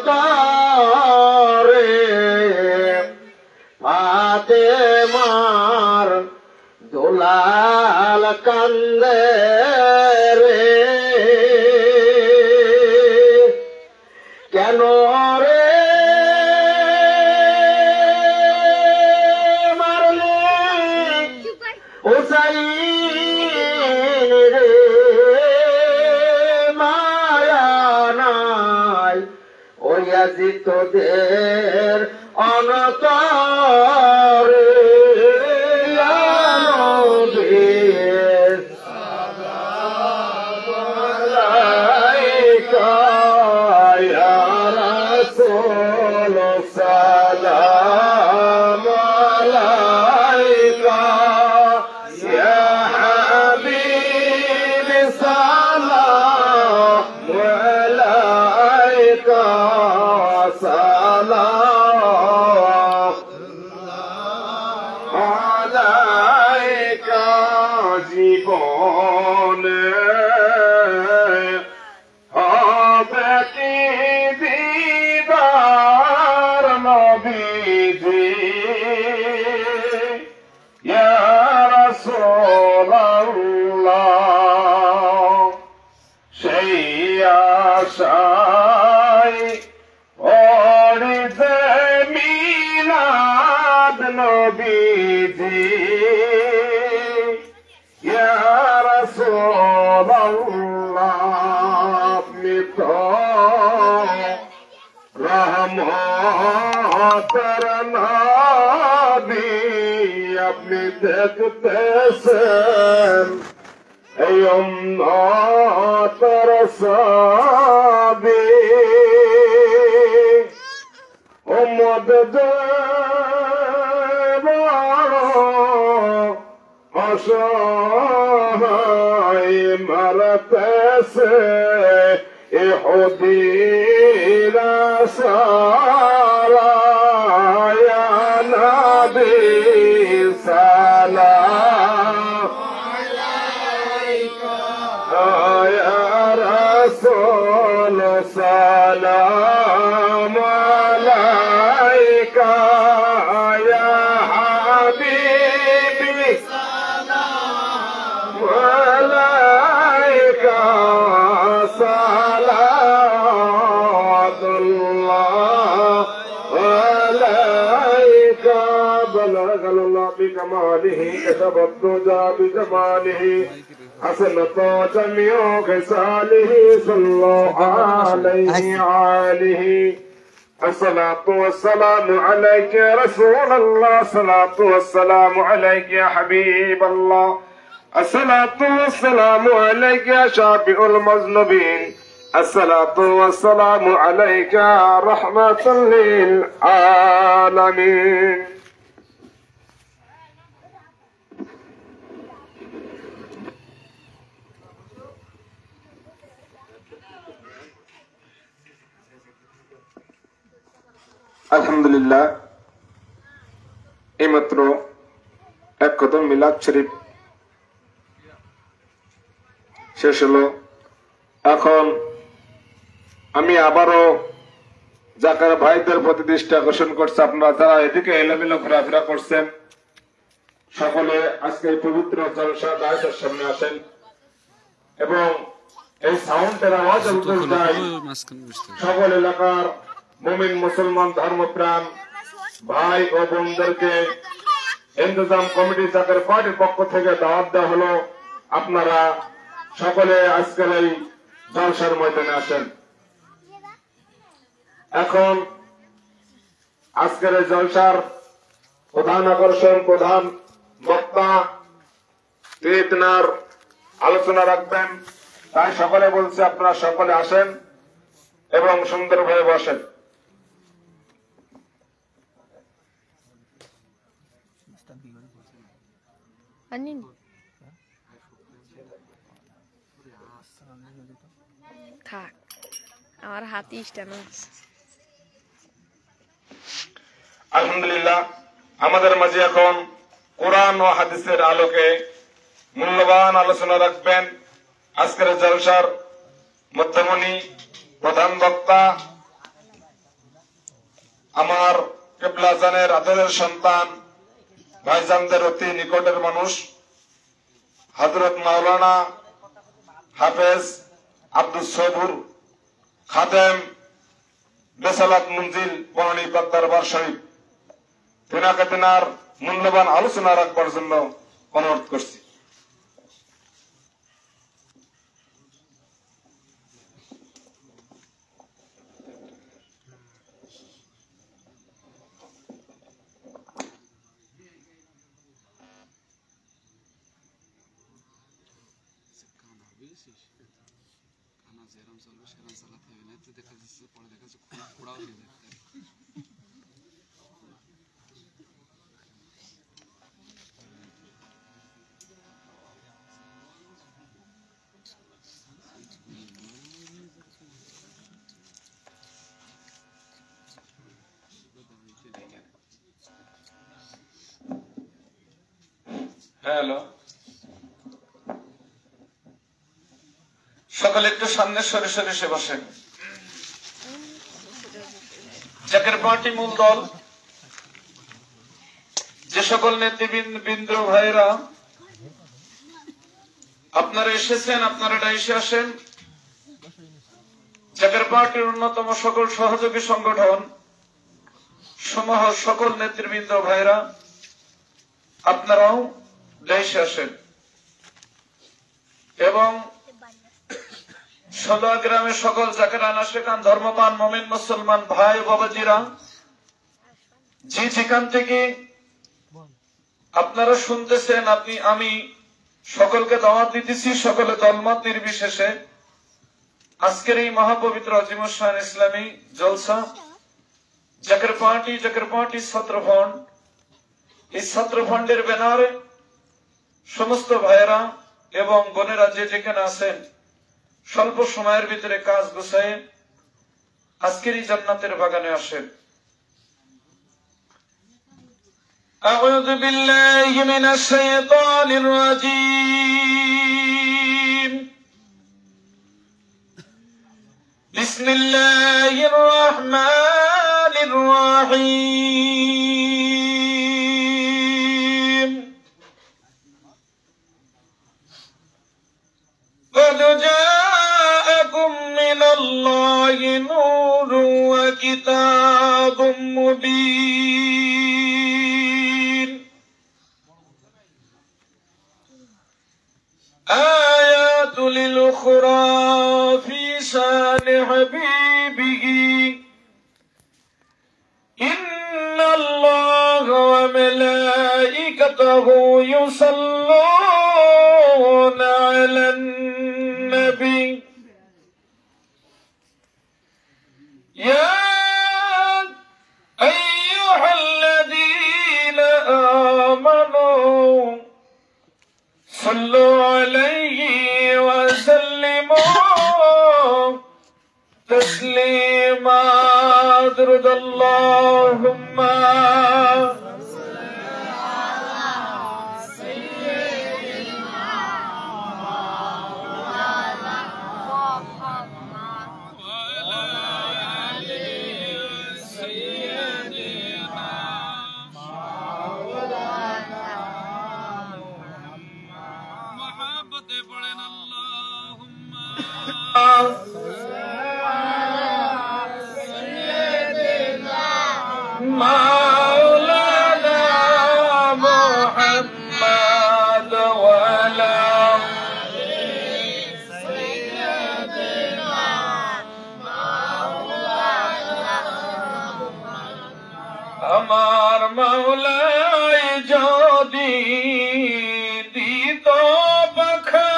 তরে ফাতেমার দুলাল কান্দে রে কেন রে মারলে হুসাইন রে মায়া নাই ওই ইয়াজিদ তোদের অনতরে আপনি দেখতেছেন এই উম্মতের সাবি উম্মত বড় অসহায় মারতেছে ইহুদির সারা ইয়া নবী সালাম আলাইকা ইয়া রাসূল সালাম আলাইকা ইয়া হাবিবি সালাম আলাইকা সালাতুল্লাহ আলাইকা বলগাল্লাহ بكماله كتب الدجى بجماله حسنت جميع خصاله صلى الله عليه وآله الصلاة والسلام عليك يا رسول الله الصلاة والسلام عليك يا حبيب الله الصلاة والسلام عليك يا شافع المذنبين الصلاة والسلام عليك يا رحمة للعالمين আলহামদুলিল্লাহ এইমাত্র এক খতম মিলাদ শরীফ শেষ হলো। এখন আমি আবারও জাকার ভাইদের প্রতি দৃষ্টি আকর্ষণ করছি, আপনারা যারা এদিকে এলোমেলো ঘোরাফেরা করছেন সকলে আজকে এই পবিত্র জলসা দায়িত্বের সামনে আসেন এবং এই সাউন্ডের আওয়াজ সকল এলাকার মুমিন মুসলমান ধর্মপ্রাণ ভাই ও বোনদেরকে ইন্তজাম কমিটি জাকের পার্টির পক্ষ থেকে দাওয়াত দেওয়া হলো, আপনারা সকলে আজকের এই জলসার ময়দানে আসেন। এখন আজকের এই জলসার প্রধান আকর্ষণ, প্রধান বক্তা তিনার আলোচনা রাখবেন, তাই সকলে বলছে আপনারা সকলে আসেন এবং সুন্দরভাবে বসেন। থাক আমার হাতি টানো। আলহামদুলিল্লাহ, আমাদের মাঝে এখন কোরআন ও হাদিসের আলোকে মূল্যবান আলোচনা রাখবেন আজকের জলসার মধ্যমণি প্রধান বক্তা আমার কেবলা জানের আদরের সন্তান, ভাইজানদের অতি নিকটের মানুষ, হযরত মাওলানা হাফেজ আব্দুস সবুর খাদেম বেসালাত মঞ্জিল বনানী দরবার শরীফ, তিনাকে তিনার মূল্যবান আলোচনা রাখবার জন্য অনুরোধ করছি। হ্যালো, সকলে একটু সামনে সরে সরে সে বসেন। জাকের পার্টি মূল দল, যে সকল নেতৃবৃন্দ ভাইরা আপনারা এসেছেন, আপনারা এসে আসেন। জাকের পার্টির অন্যতম সকল সহযোগী সংগঠন সমূহ সকল নেতৃবৃন্দ ভাইরা আপনারাও দেশে আসেন এবং সদা গ্রামের সকল জাকেরান আশিকান ধর্মপান মুমিন মুসলমান ভাই বাবাজিরা, যে যেখান থেকে আপনারা শুনতেছেন, আমি সকলকে দাওয়াত দিতেছি, সকলে দলমত নির্বিশেষে আজকের এই মহাপবিত্র আজিমুশান ইসলামী জলসা জাকের পার্টি ছাত্র ফ্রন্ট, এই ছাত্র ফ্রন্টের ব্যানারে সমস্ত ভাইয়েরা এবং বোনেরা যে যেখানে আছেন স্বল্প সময়ের ভিতরে কাজ গুছায় আজকের এই জান্নাতের বাগানে আসেন। আউযু বিল্লাহি মিনাশ শাইতানির রাজীম। বিসমিল্লাহির রাহমানির রাহিম। قد جاءكم من الله نور وكتاب مبين آيات للأخرى في شان حبيبه إن الله وملائكته يصلون على النبي يا أيها الذين آمنوا صلوا عليه وسلموا تسليما درد اللهم مولانا محمد وعلى سيدنا আমার মাওলাই যদি দিত পাখা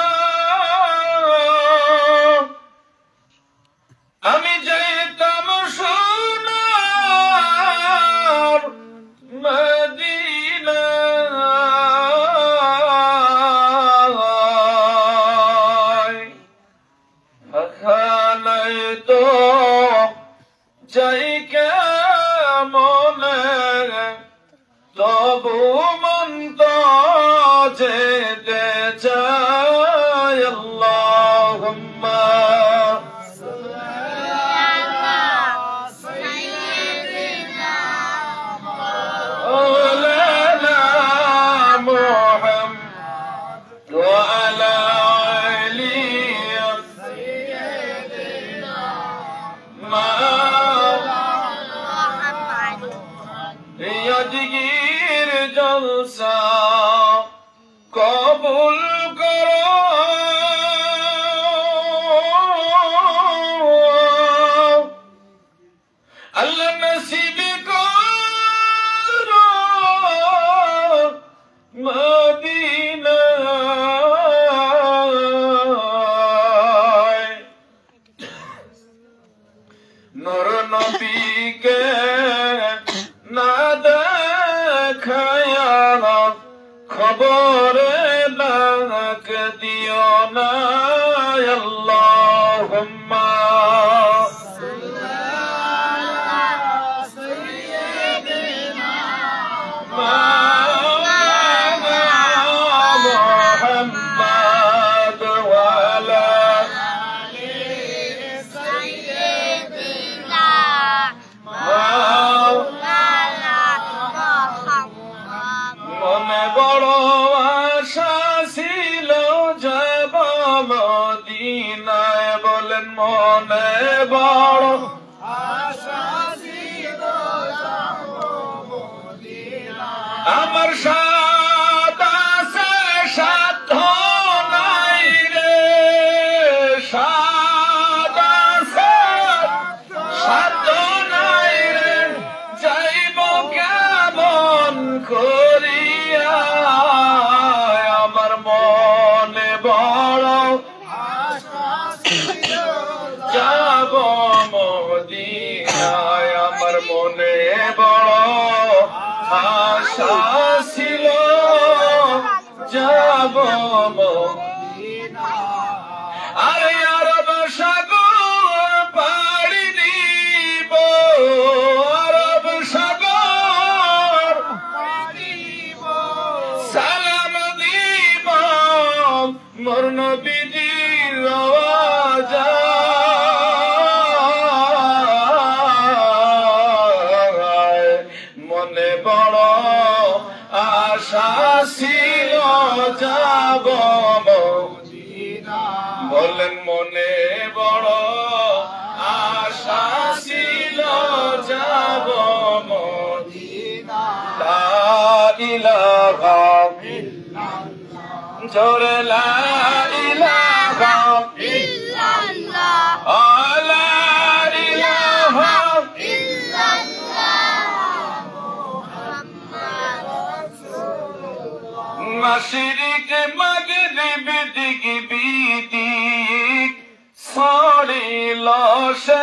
দিও না আল্লাহুম্মা মনে বড় আশা ছিল আমার সাথে সাধ্য নাই রে সাধ্য নাই রে যাইব কেমন করিয়া আমার মনে বড় যাব মদিনায় আমার মনে বড় আশা ছিল যাব আরে আরব সাগর পাড়ি দিব আরব সাগর সালাম দিব মোর নবীজির রওজা মনে বড় আশা ছিল যাব মদিনা বলেন মনে বড় আশা ছিল যাব মদিনা লা ইলাহা ইল্লাল্লাহ জোরে লা ইলাহা ইল্লাল্লাহ লা ইলাহা মাশরিক মাগরিব দিক বিদিক ছড়িল সে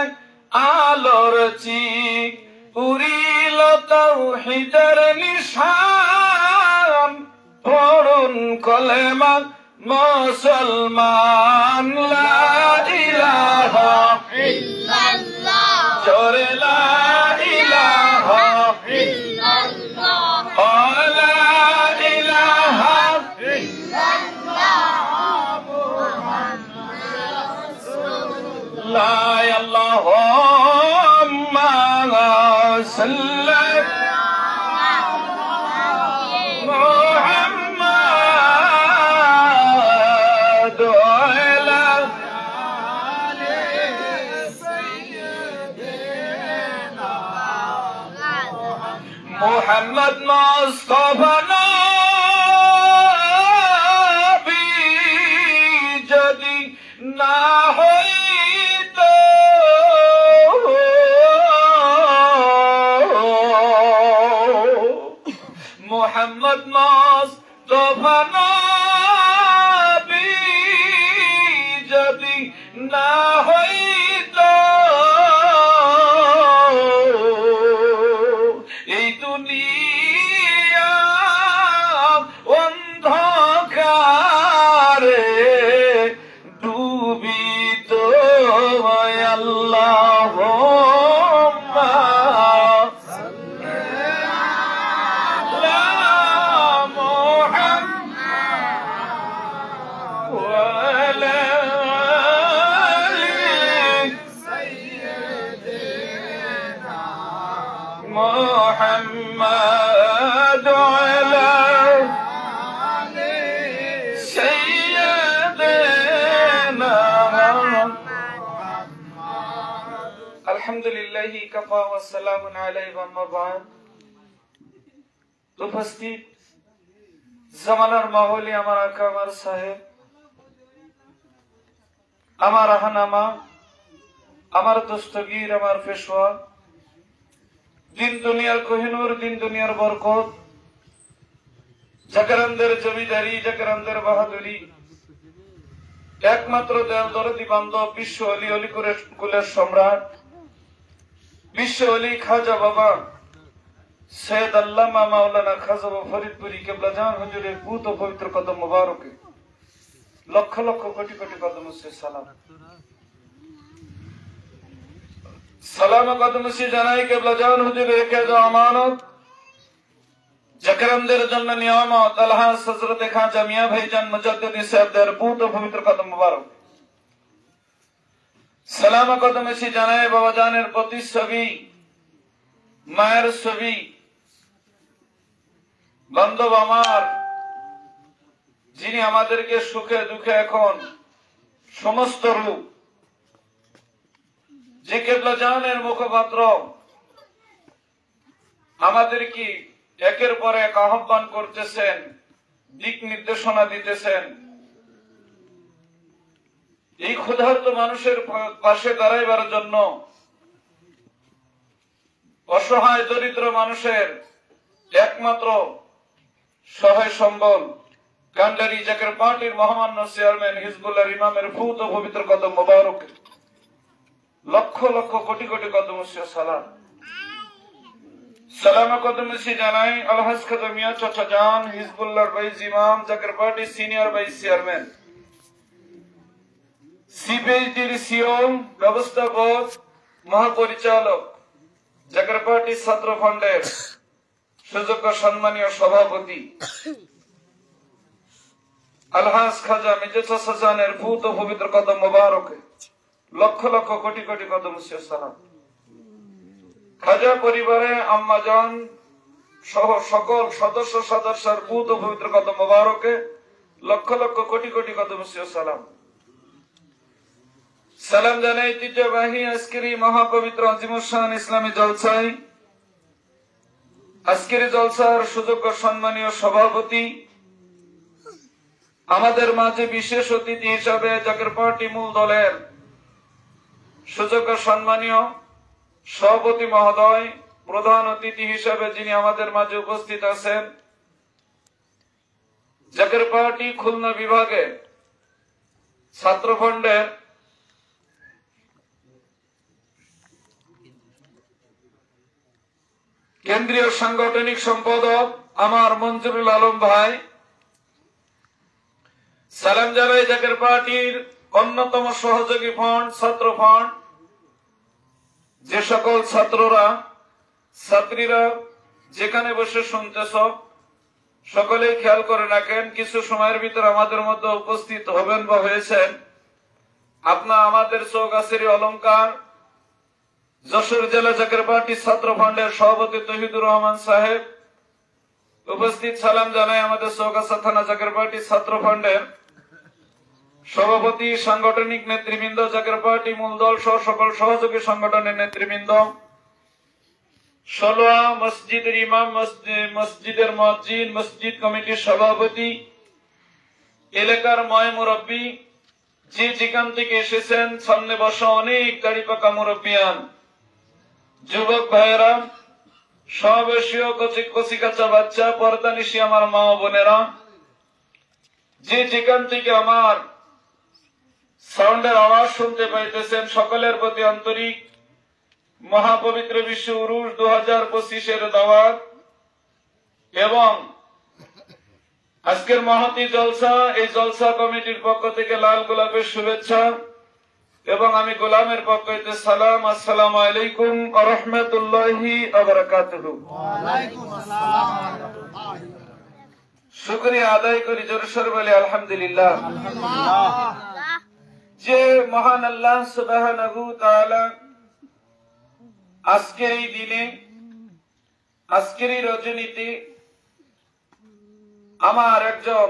আলোর চিক উড়িল তাওহীদের নিশান পড়ুন কলেমা মুসলমান লা ইলাহা ইল্লাল্লাহ জোরে লা ইলাহা ইল্লাল্লাহ لا اللهم صل محمد وعلى سيدنا محمد مصطفى نبي যদি না হইত মোহাম্মদ মুস্তাফা নবী যদি না হইত এই দুনিয়া অন্ধকারে ডুবিত আল্লাহুম্মা محمد على سيدنا الحمد لله كفى والسلام عليه وما بعد উপস্থিত জামানার মাহৌলি আমার আকা আমার সাহেব আমার আহানামা আমার দস্তগীর আমার পেশোয়া দিন দুনিয়ার কোহিনুর দিন দুনিয়ার বরকত জাকারানদের জমিদারি জাকারানদের বাহাদুরি একমাত্র দয়াল দরদি বান্ধব বিশ্ব অলি অলি কুলের সম্রাট বিশ্ব অলি খাজা বাবা সৈয়দ আল্লামা মাওলানা খাজা ফরিদপুরি কেবলা জান হুজুরের পুত পবিত্র কদম মুবারকে লক্ষ লক্ষ কোটি কোটি কদম সে সালাম। সালাম কদম সে জানাই কেবলা জান হুজুর রেখে যাও আমানত, জাকরামদের জন্য নিয়ামত, আলহাজ হযরত খাজা মিয়া ভাইজান মুজাদ্দিদ সাহেবদের পুত পবিত্র কদম মুবারক। সালাম কদম সে জানাই বাবা জানের প্রতিচ্ছবি, মায়ের ছবি, বান্ধব আমার, যিনি আমাদেরকে সুখে দুঃখে এখন সমস্ত রূপ, যে কেবলা জানের মুখপাত্র, আমাদেরকে একের পর এক আহ্বান করতেছেন, দিক নির্দেশনা দিতেছেন। এই ক্ষুধার্ত মানুষের পাশে দাঁড়াইবার জন্য, অসহায় দরিদ্র মানুষের একমাত্র সহায় সম্বল কান্ডারি জাকের পার্টির মহামান্য চেয়ারম্যান হিজবুল্লাহ ইমামের ফুত ও পবিত্র কদম মোবারক। লক্ষ লক্ষ কোটি কোটি কদম সালাম। সালাম কদম জানাই আলহাজ খাজা মিয়া চাচা জান হিজবুল্লাহর ভাইস ইমাম, Zaker Party senior vice chairman, সিপিএইচডির সিও, ব্যবস্থাপক, মহাপরিচালক, জাকের পার্টি ছাত্র ফ্রন্টের সুযোগ্য সম্মানীয় সভাপতি আলহাজ খাজা মির্জা চাচা জানের ফুত ও পবিত্র কদম মোবারকে লক্ষ লক্ষ কোটি কোটি কদম সালাম। খাজা পরিবারে আম্মা জান সহ সকল সদস্য সদস্যের ফুত ও পবিত্র কদম মোবারকে লক্ষ লক্ষ কোটি কোটি কদম সালাম। সালাম জানাই ঐতিহ্যবাহী আজকের এই মহাপবিত্র আজিমুশান ইসলামী জলসায়, আজকের জলসার সুযোগ্য সম্মানীয় সভাপতি, আমাদের মাঝে বিশেষ অতিথি হিসাবে জাকের পার্টি মূল দলের সুযোগ্য সম্মানীয় সভাপতি মহোদয়, প্রধান অতিথি হিসাবে যিনি আমাদের মাঝে উপস্থিত আছেন, জাকের পার্টি খুলনা বিভাগে ছাত্র ফ্রন্টের কেন্দ্রীয় সাংগঠনিক সম্পাদক আমার মঞ্জুরুল আলম ভাই। সালাম জানাই জাকের পার্টির অন্যতম সহযোগী ফ্রন্ট ছাত্র ফ্রন্ট, যে সকল ছাত্ররা ছাত্রীরা যেখানে বসে শুনতেছ সকলেই খেয়াল করে রাখেন, কিছু সময়ের ভিতর আমাদের মধ্যে উপস্থিত হবেন বা হয়েছেন আপনার আমাদের চৌগাছির অলংকার যশোর জেলা জাকের পার্টি ছাত্র ফ্রন্টের সভাপতি তহিদুর রহমান সাহেব উপস্থিত। সালাম জানাই আমাদের চৌগাছা থানা জাকের পার্টি ছাত্র ফ্রন্টের সভাপতি, সাংগঠনিক নেতৃবৃন্দ, জাকের পার্টি মূল দল সহ সকল সহযোগী সংগঠনের নেতৃবৃন্দ, সলোয়া মসজিদের ইমাম, মসজিদের মুয়াজ্জিন, মসজিদ কমিটির সভাপতি, এলাকার ময় মুরব্বী, যে যেখান থেকে এসেছেন, সামনে বসা অনেক দাড়ি পাকা মুরব্বিয়ান, যুবক ভাইয়েরা, সববয়সীয় কচি কাঁচা বাচ্চা, পর্দানিশী আমার মা ও বোনেরা, যে যেখান থেকে আমার সাউন্ডের আওয়াজ শুনতে পাইতেছেন, সকলের প্রতি আন্তরিক মহাপবিত্র বিশ্ব উরুস 2025 দাওয়াত এবং আজকের মহতি জলসা, এই জলসা কমিটির পক্ষ থেকে লাল গোলাপের শুভেচ্ছা এবং আমি গোলামের পক্ষ হইতে সালাম। আসসালামু আলাইকুম ওয়া রাহমাতুল্লাহি ওয়া বারাকাতুহু। শুকরিয়া আদায় করি জোরসোর বলে আলহামদুলিল্লাহ। যে মহান আল্লাহ সুবহানাহু ওয়া তাআলা আজকের এই দিনে, আজকের এই রজনীতে আমার একজন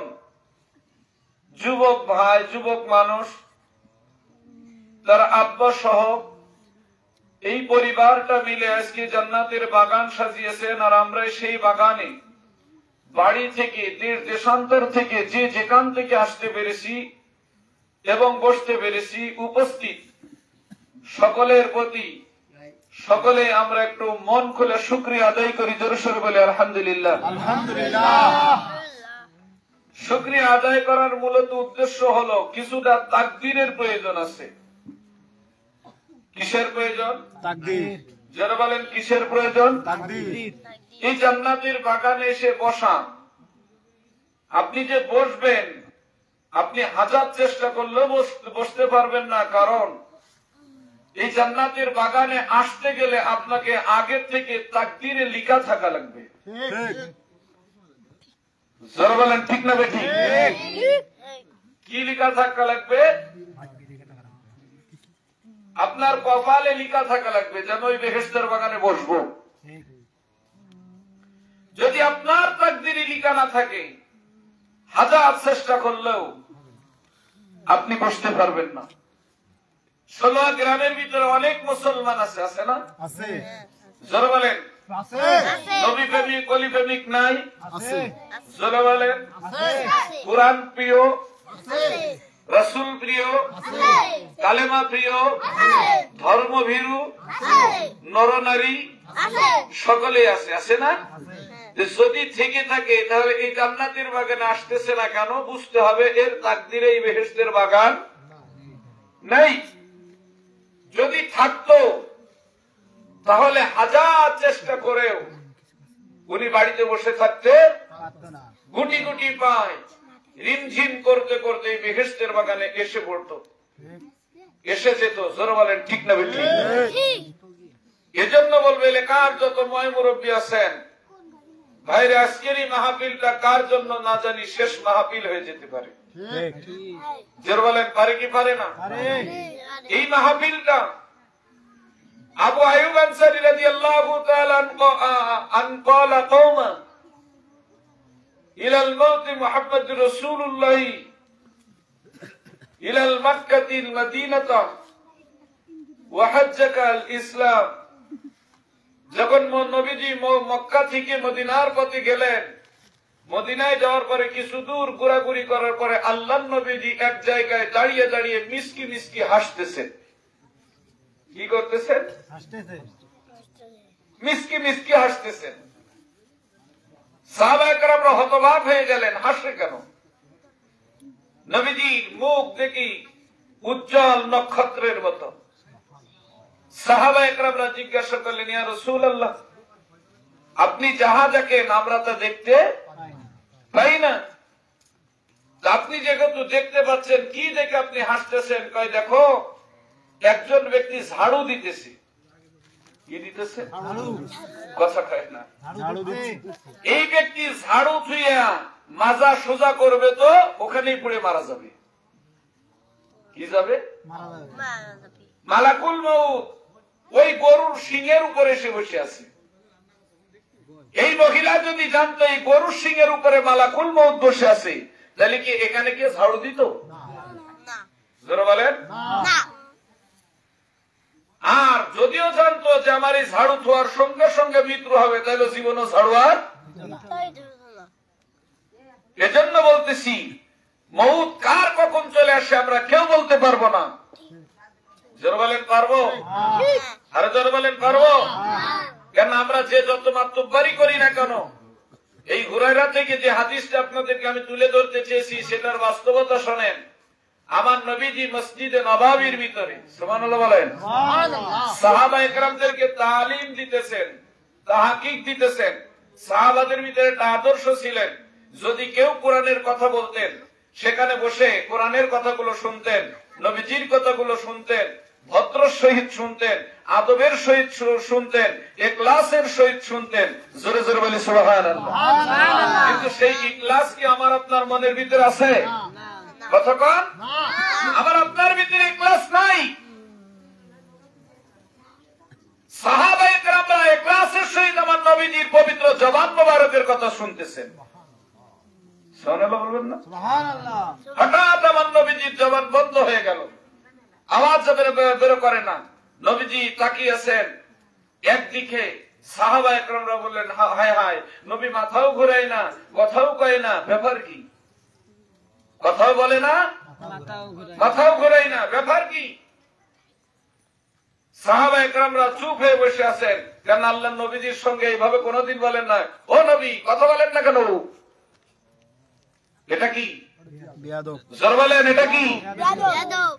যুবক ভাই, যুবক মানুষ, তার আব্বা সহ এই পরিবারটা মিলে আজকে জান্নাতের বাগান সাজিয়েছেন। আর আমরা সেই বাগানে বাড়ি থেকে, দেশ দেশান্তর থেকে, যে যেখান থেকে আসতে পেরেছি এবং বসতে পেরেছি, উপস্থিত সকলের প্রতি সকলে আমরা একটু মন খুলে শুকরিয়া আদায় করি জোরসোর বলে আলহামদুলিল্লাহ। শুকরিয়া আদায় করার মূলত উদ্দেশ্য হলো কিছুটা তাকদীরের প্রয়োজন আছে। কিসের প্রয়োজন? তাকদীর। যারা বলেন কিসের প্রয়োজন? তাকদীর। এই জান্নাতের বাগানে এসে বসা, আপনি যে বসবেন আপনি হাজার চেষ্টা করলেও বসতে পারবেন না, কারণ এই জান্নাতের বাগানে আসতে গেলে আপনাকে আগের থেকে তাকদীরে লিখা থাকা লাগবে। যারা বলেন ঠিক না বেঠি? কি লিখা থাকা লাগবে? আপনার কপালে লিখা থাকা লাগবে যেন ওই বেহেশতের বাগানে বসবো। যদি আপনার তাকদীরে লিখা না থাকে, হাজার চেষ্টা করলেও আপনি বসতে পারবেন না। 16 গ্রামের ভিতরে অনেক মুসলমান আছে, আছে না? আছে জোরে বলেন। আছে নবী প্রেমিক অলি প্রেমিক নাই? আছে জোরে বলেন। আছে কোরআন প্রিয়, আছে রাসূল প্রিয়, কালেমা প্রিয়, ধর্মভীরু নরনারী সকলে আছে, আছে না? যদি থেকে থাকে তাহলে এই জান্নাতের বাগানে আসতেছে না কেন? বুঝতে হবে এর তাকদীরে এই বেহেশতের বাগান নেই। যদি থাকতো তাহলে হাজার চেষ্টা করেও উনি বাড়িতে বসে থাকতে পারতো না। গুটি গুটি পায় রিমঝিম করতে করতে এই বেহেশতের বাগানে এসে পড়তো, এসে যেত। জোরে বলেন ঠিক না বেঠি? এজন্য বলবে এলাকার যত ময় মুরব্বী আছেন, ভাইরে আজকের এই মাহফিলটা কার জন্য না জানি শেষ মাহফিল হয়ে যেতে পারে। ঠিক জোরে বলেন পারে কি পারে না? আরে এই মাহফিলটা আবু আইয়ুব আনসারী রাদিয়াল্লাহু তাআলা আন ক্বালা কওমা ইলাল মাউত মুহাম্মাদুর রাসূলুল্লাহ ইলাল মক্কাতিল মদিনাতা ওয়া হাজ্জাকাল ইসলাম। যখন নবীজি মক্কা থেকে মদিনার পথে গেলেন, মদিনায় যাওয়ার পরে কিছু দূর ঘোরাঘুরি করার পরে আল্লাহর নবীজি এক জায়গায় দাঁড়িয়ে দাঁড়িয়ে মিসকি মিসকি হাসতেছেন। কি করতেছেন? হাসতেছে মিসকি মিসকি হাসতেছেন। সাহাবায়ে কেরামরা হতবাক হয়ে গেলেন, হাসে কেন? নবীজি মুখ দেখি উজ্জ্বল নক্ষত্রের মতো। সাহাবায়ে কেরামরা জিজ্ঞাসা করলেন, ইয়া রাসূলুল্লাহ, আপনি যাহা দেখেন আমরা তা দেখতে পাই না, তা আপনি যেহেতু দেখতে পাচ্ছেন, কি দেখে আপনি হাসতেছেন? কয় দেখো একজন ব্যক্তি ঝাড়ু দিতেছে। কি দিতেছে? কথা কয় না। ঝাড়ু দিচ্ছে এই ব্যক্তি ঝাড়ু ছুঁয়া মাজা সোজা করবে তো ওখানেই পড়ে মারা যাবে। কি যাবে? মারা যাবে মালাকুল মউত ওই গরুর শিঙের উপরে এসে বসে আছে। এই মহিলা যদি জানতো এই গরুর শিঙের উপরে মালাকুল মউত বসে আছে, তাহলে কি এখানে কে ঝাড়ু দিত? জোরে বলেন। আর যদিও জানতো যে আমার এই ঝাড়ু ছোঁয়ার সঙ্গে সঙ্গে মৃত্যু হবে, তাহলে জীবনও ঝাড়ু আর। এজন্য বলতেছি মউত কার কখন চলে আসে আমরা কেউ বলতে পারবো না। জোরে বলেন পারবো? আরে জোরে বলেন পারবো? কেন আমরা যে যত মাতব্বরি করি না কেন, এই হুরায়রা থেকে যে হাদিসটা আপনাদেরকে আমি তুলে ধরতে চেয়েছি সেটার বাস্তবতা শোনেন। আমার নবীজি মসজিদে নববীর ভিতরে সুবহানাল্লাহ বলেন সাহাবায়ে কেরামদেরকে তালিম দিতেছেন, তাহকিক দিতেছেন। সাহাবাদের ভিতরে একটা আদর্শ ছিলেন, যদি কেউ কোরআনের কথা বলতেন সেখানে বসে কোরআনের কথাগুলো শুনতেন, নবীজির কথাগুলো শুনতেন, ভদ্র সহিত শুনতেন, আদবের সহিত শুনতেন, ইখলাসের সহিত শুনতেন। জোরে জোরে বলি সুবহানাল্লাহ। কিন্তু সেই ইখলাস কি আমার আপনার মনের ভিতরে আছে? কতক্ষণ আমার আপনার ভিতরে ইখলাস নাই। সাহাবায়ে কেরামরা ইখলাসের সহিত আমার নবীজির পবিত্র জবান মোবারকের কথা শুনতেছেন। সুবহানাল্লাহ বলবেন না? সুবহানাল্লাহ। হঠাৎ আমার নবীজির জবান বন্ধ হয়ে গেল, আওয়াজ বের করে না। নবীজি তাকিয়ে আছেন একদিকে। সাহাবায়ে কেরামরা বললেন, হায় হায়, নবী মাথাও ঘুরায় না, কথাও কয় না, ব্যাপার কি? কথাও বলে না, মাথাও ঘুরায় না, ব্যাপার কি? সাহাবায়ে কেরামরা চুপ হয়ে বসে আছেন। কেন আল্লাহর নবীজির সঙ্গে এইভাবে কোনোদিন বলেন না, ও নবী কথা বলেন না কেন? এটা কি? বিয়াদব। জোরে বলেন এটা কি?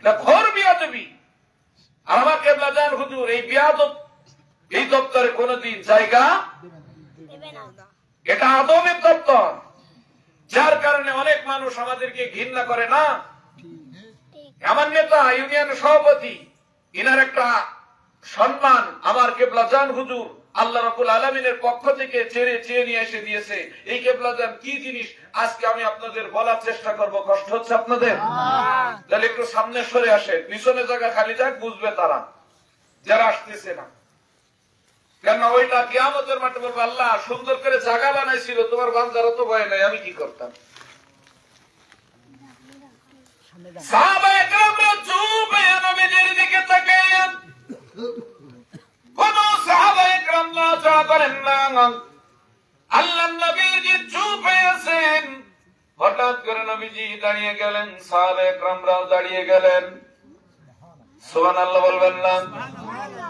এটা ঘোর বিয়াদবি। আর আমার কেবলা জান হুজুর এই বিয়াদব এই দপ্তরে কোনোদিন জায়গা, এটা আদবের দপ্তর। যার কারণে অনেক মানুষ আমাদেরকে ঘৃণা করে না। আমার নেতা ইউনিয়নের সভাপতি, ইনার একটা সম্মান আমার কেবলাজান হুজুর আল্লাহ রাব্বুল আলামিনের পক্ষ থেকে চেয়ে নিয়ে এসে দিয়েছে। এই কেবলাজান কি জিনিস আজকে আমি আপনাদের বলার চেষ্টা করব। কষ্ট হচ্ছে আপনাদের? তাহলে একটু সামনে সরে আসেন, পিছনে জায়গা খালি যাক, বুঝবে তারা যারা আসতেছে না। কেন ওইটা কিয়ামতের মাঠে বলবো, আল্লাহ সুন্দর করে জায়গা বানাইছিল, তোমার বান্দারা তো ভয় নাই, আমি কি করতাম? সাহাবায়ে কেরামরা চুপ হয়ে নবীজির দিকে তাকায়া, কোন সাহাবায়ে কেরাম নড়াচড়া করেন না। আল্লাহর নবীজি চুপ হয়ে আছেন। হঠাৎ করে নবীজি দাঁড়িয়ে গেলেন, সাহাবায়ে কেরামরাও দাঁড়িয়ে গেলেন। সুবহানাল্লাহ বলবেন না?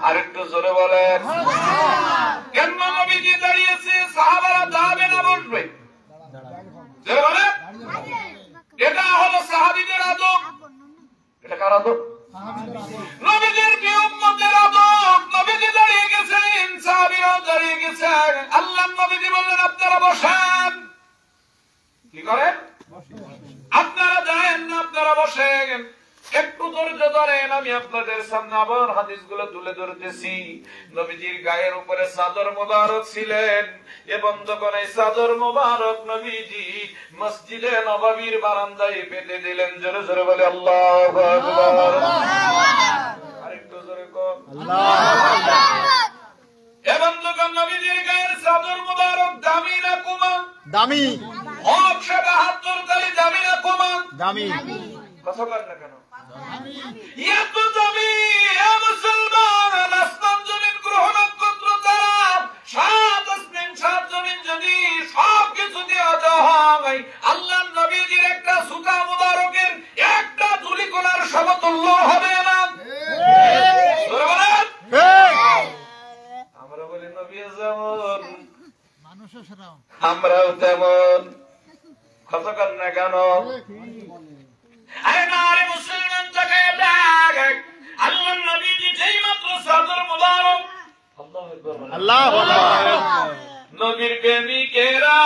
আরেকটু জোরে বলেন। কেন নবীজি দাঁড়িয়েছে? সাহাবারা দাঁড়াবে না বসবে? জোরে বলেন। এটা হলো সাহাবীদের আদব। এটা কার আদব? নবীজির কি উম্মতের আদব। নবীজি দাঁড়িয়ে গেছেন, সাহাবীরাও দাঁড়িয়ে গেছেন। আল্লাহর নবীজি বললেন, আপনারা বসেন। কি করেন? আপনারা যায়েন না, আপনারা বসেন। একটু ধৈর্য ধরেন, আমি আপনাদের সামনে আবার হাদিসগুলো তুলে ধরতেছি। নবীজির গায়ের উপরে চাদর মোবারক ছিলেন এবং যখন এই চাদর মোবারক নবীজি মসজিদে নববীর বারান্দায় পেতে দিলেন, জোরে জোরে বলে আল্লাহু আকবার। আরেকটু জোরে কর আল্লাহু আকবার। এবং যখন নবীজির গায়ের চাদর মোবারক দামি না কমা? দামি। 172 তালি দামি না কমা? দামি। কথা বলেন না কেন? এত দামি মুসলমান, আসমান জমিন গ্রহ নক্ষত্র তারা, 7 আসমান 7 জমিন যদি সব কিছু দেওয়া হয়, আল্লাহর নবীজির একটা সুতা মুবারকের একটা ধুলি কোনার সমতুল্য হবে না। আমরা বলি নবী যেমন আমরাও তেমন। কথা কর না কেন? মুসলমান জায়গায় আল্লাহর নবীজি যেই মাত্র চাদর মুবারক, আল্লাহু আকবার, নবীর প্রেমিকেরা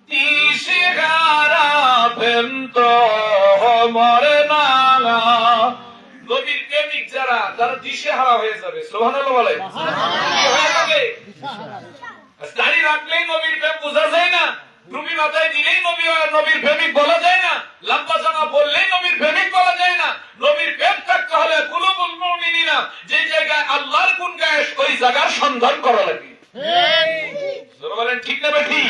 দিশেহারা প্রেম তো মরে না। নবীর প্রেমিক যারা, তারা দিশেহারা হয়ে যাবে। সুবহানাল্লাহ বলে। কি হয়ে যাবে? দাড়ি রাখলেই নবীর প্রেম বোঝা যায় না, টুপি মাথায় দিলেই নবীর প্রেমিক বলা যায় না, লম্বা জামা বললেই নবীর প্রেমিক বলা যায় না। নবীর প্রেম থাকতে হলে কুলুবুল মুমিনিনা, যে জায়গায় আল্লাহর গুণ গায় ওই জায়গার সন্ধান করা লাগে। বলেন ঠিক না বেঠি?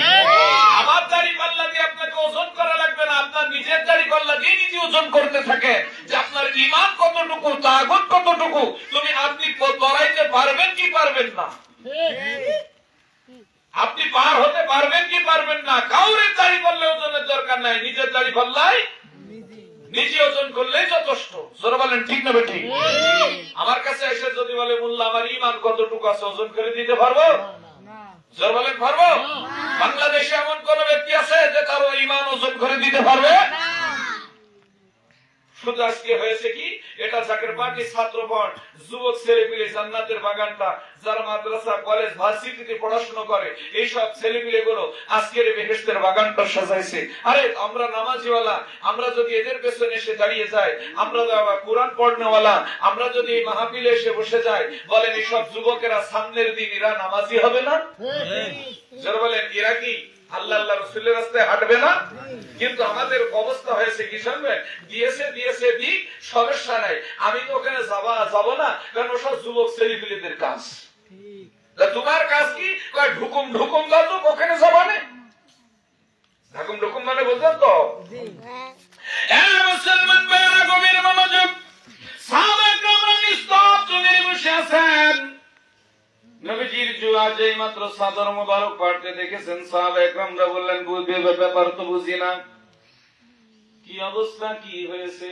আমার দাড়ি পাল্লা দিয়ে আপনাকে ওজন করা লাগবে না, আপনার নিজের দাড়ি পাল্লা দিয়ে নিজে ওজন করতে থাকে যে আপনার ঈমান কতটুকু, তাগুত কতটুকু, আপনি তলাইতে পারবেন কি পারবেন না, আপনি পার হতে পারবেন কি পারবেন না। কাউরের দাড়ি পাল্লে ওজনের দরকার নাই, নিজের দাড়ি পাল্লাই নিজে ওজন করলেই যথেষ্ট। জোরে বলেন ঠিক না বেঠি? আমার কাছে এসে যদি বলে, মোল্লা আমার ঈমান কতটুকু আছে, ওজন করে দিতে পারবো? জোরে বলেন পারবো? বাংলাদেশে এমন কোন ব্যক্তি আছে যে তার ঈমান ওজন করে দিতে পারবে? শুধু আজকে হয়েছে কি, এটা জাকের পার্টি ছাত্রগণ, যুবক ছেলেপিলে, জান্নাতের বাগানটা যারা মাদ্রাসা কলেজ ভার্সিটিতে পড়াশোনা করে, এইসব ছেলেপিলে গুলো আজকের বেহেশতের বাগানটা সাজাইছে। আরে আমরা নামাজিওয়ালা, আমরা যদি এদের পেছনে এসে দাঁড়িয়ে যাই, আমরা কোরআন পড়নেওয়ালা, আমরা যদি এই মাহফিলে এসে বসে যাই, বলেন এইসব যুবকেরা সামনের দিন এরা নামাজি হবে না? যারা বলেন এরা কি আল্লাহ আল্লাহ রাসূলের রাস্তায় হাঁটবে না? কিন্তু আমাদের অবস্থা হয়েছে কি শুনবে, দিয়েছে দিক, সমস্যা নাই, আমি তো ওখানে যাব না, কারণ ওসব যুবক ছেলেপিলেদের কাজ। তোমার কাজ কি? ঢুকুম ঢুকুম লাজুক, ওখানে যাবা না। ঢুকুম ঢুকুম মানে বুঝলেন তো? মুসলমান ভাইরা গভীর মনোযোগ। সাহাবায়ে কেরামরা নিস্তব্ধ হয়ে বসে আছেন। নবীজির জুয়া যেই মাত্র চাদর মোবারক পাড়তে দেখেছেন, সাহাবায়ে কেরামরা বললেন, ব্যাপার তো বুঝি না, কি অবস্থা, কি হয়েছে?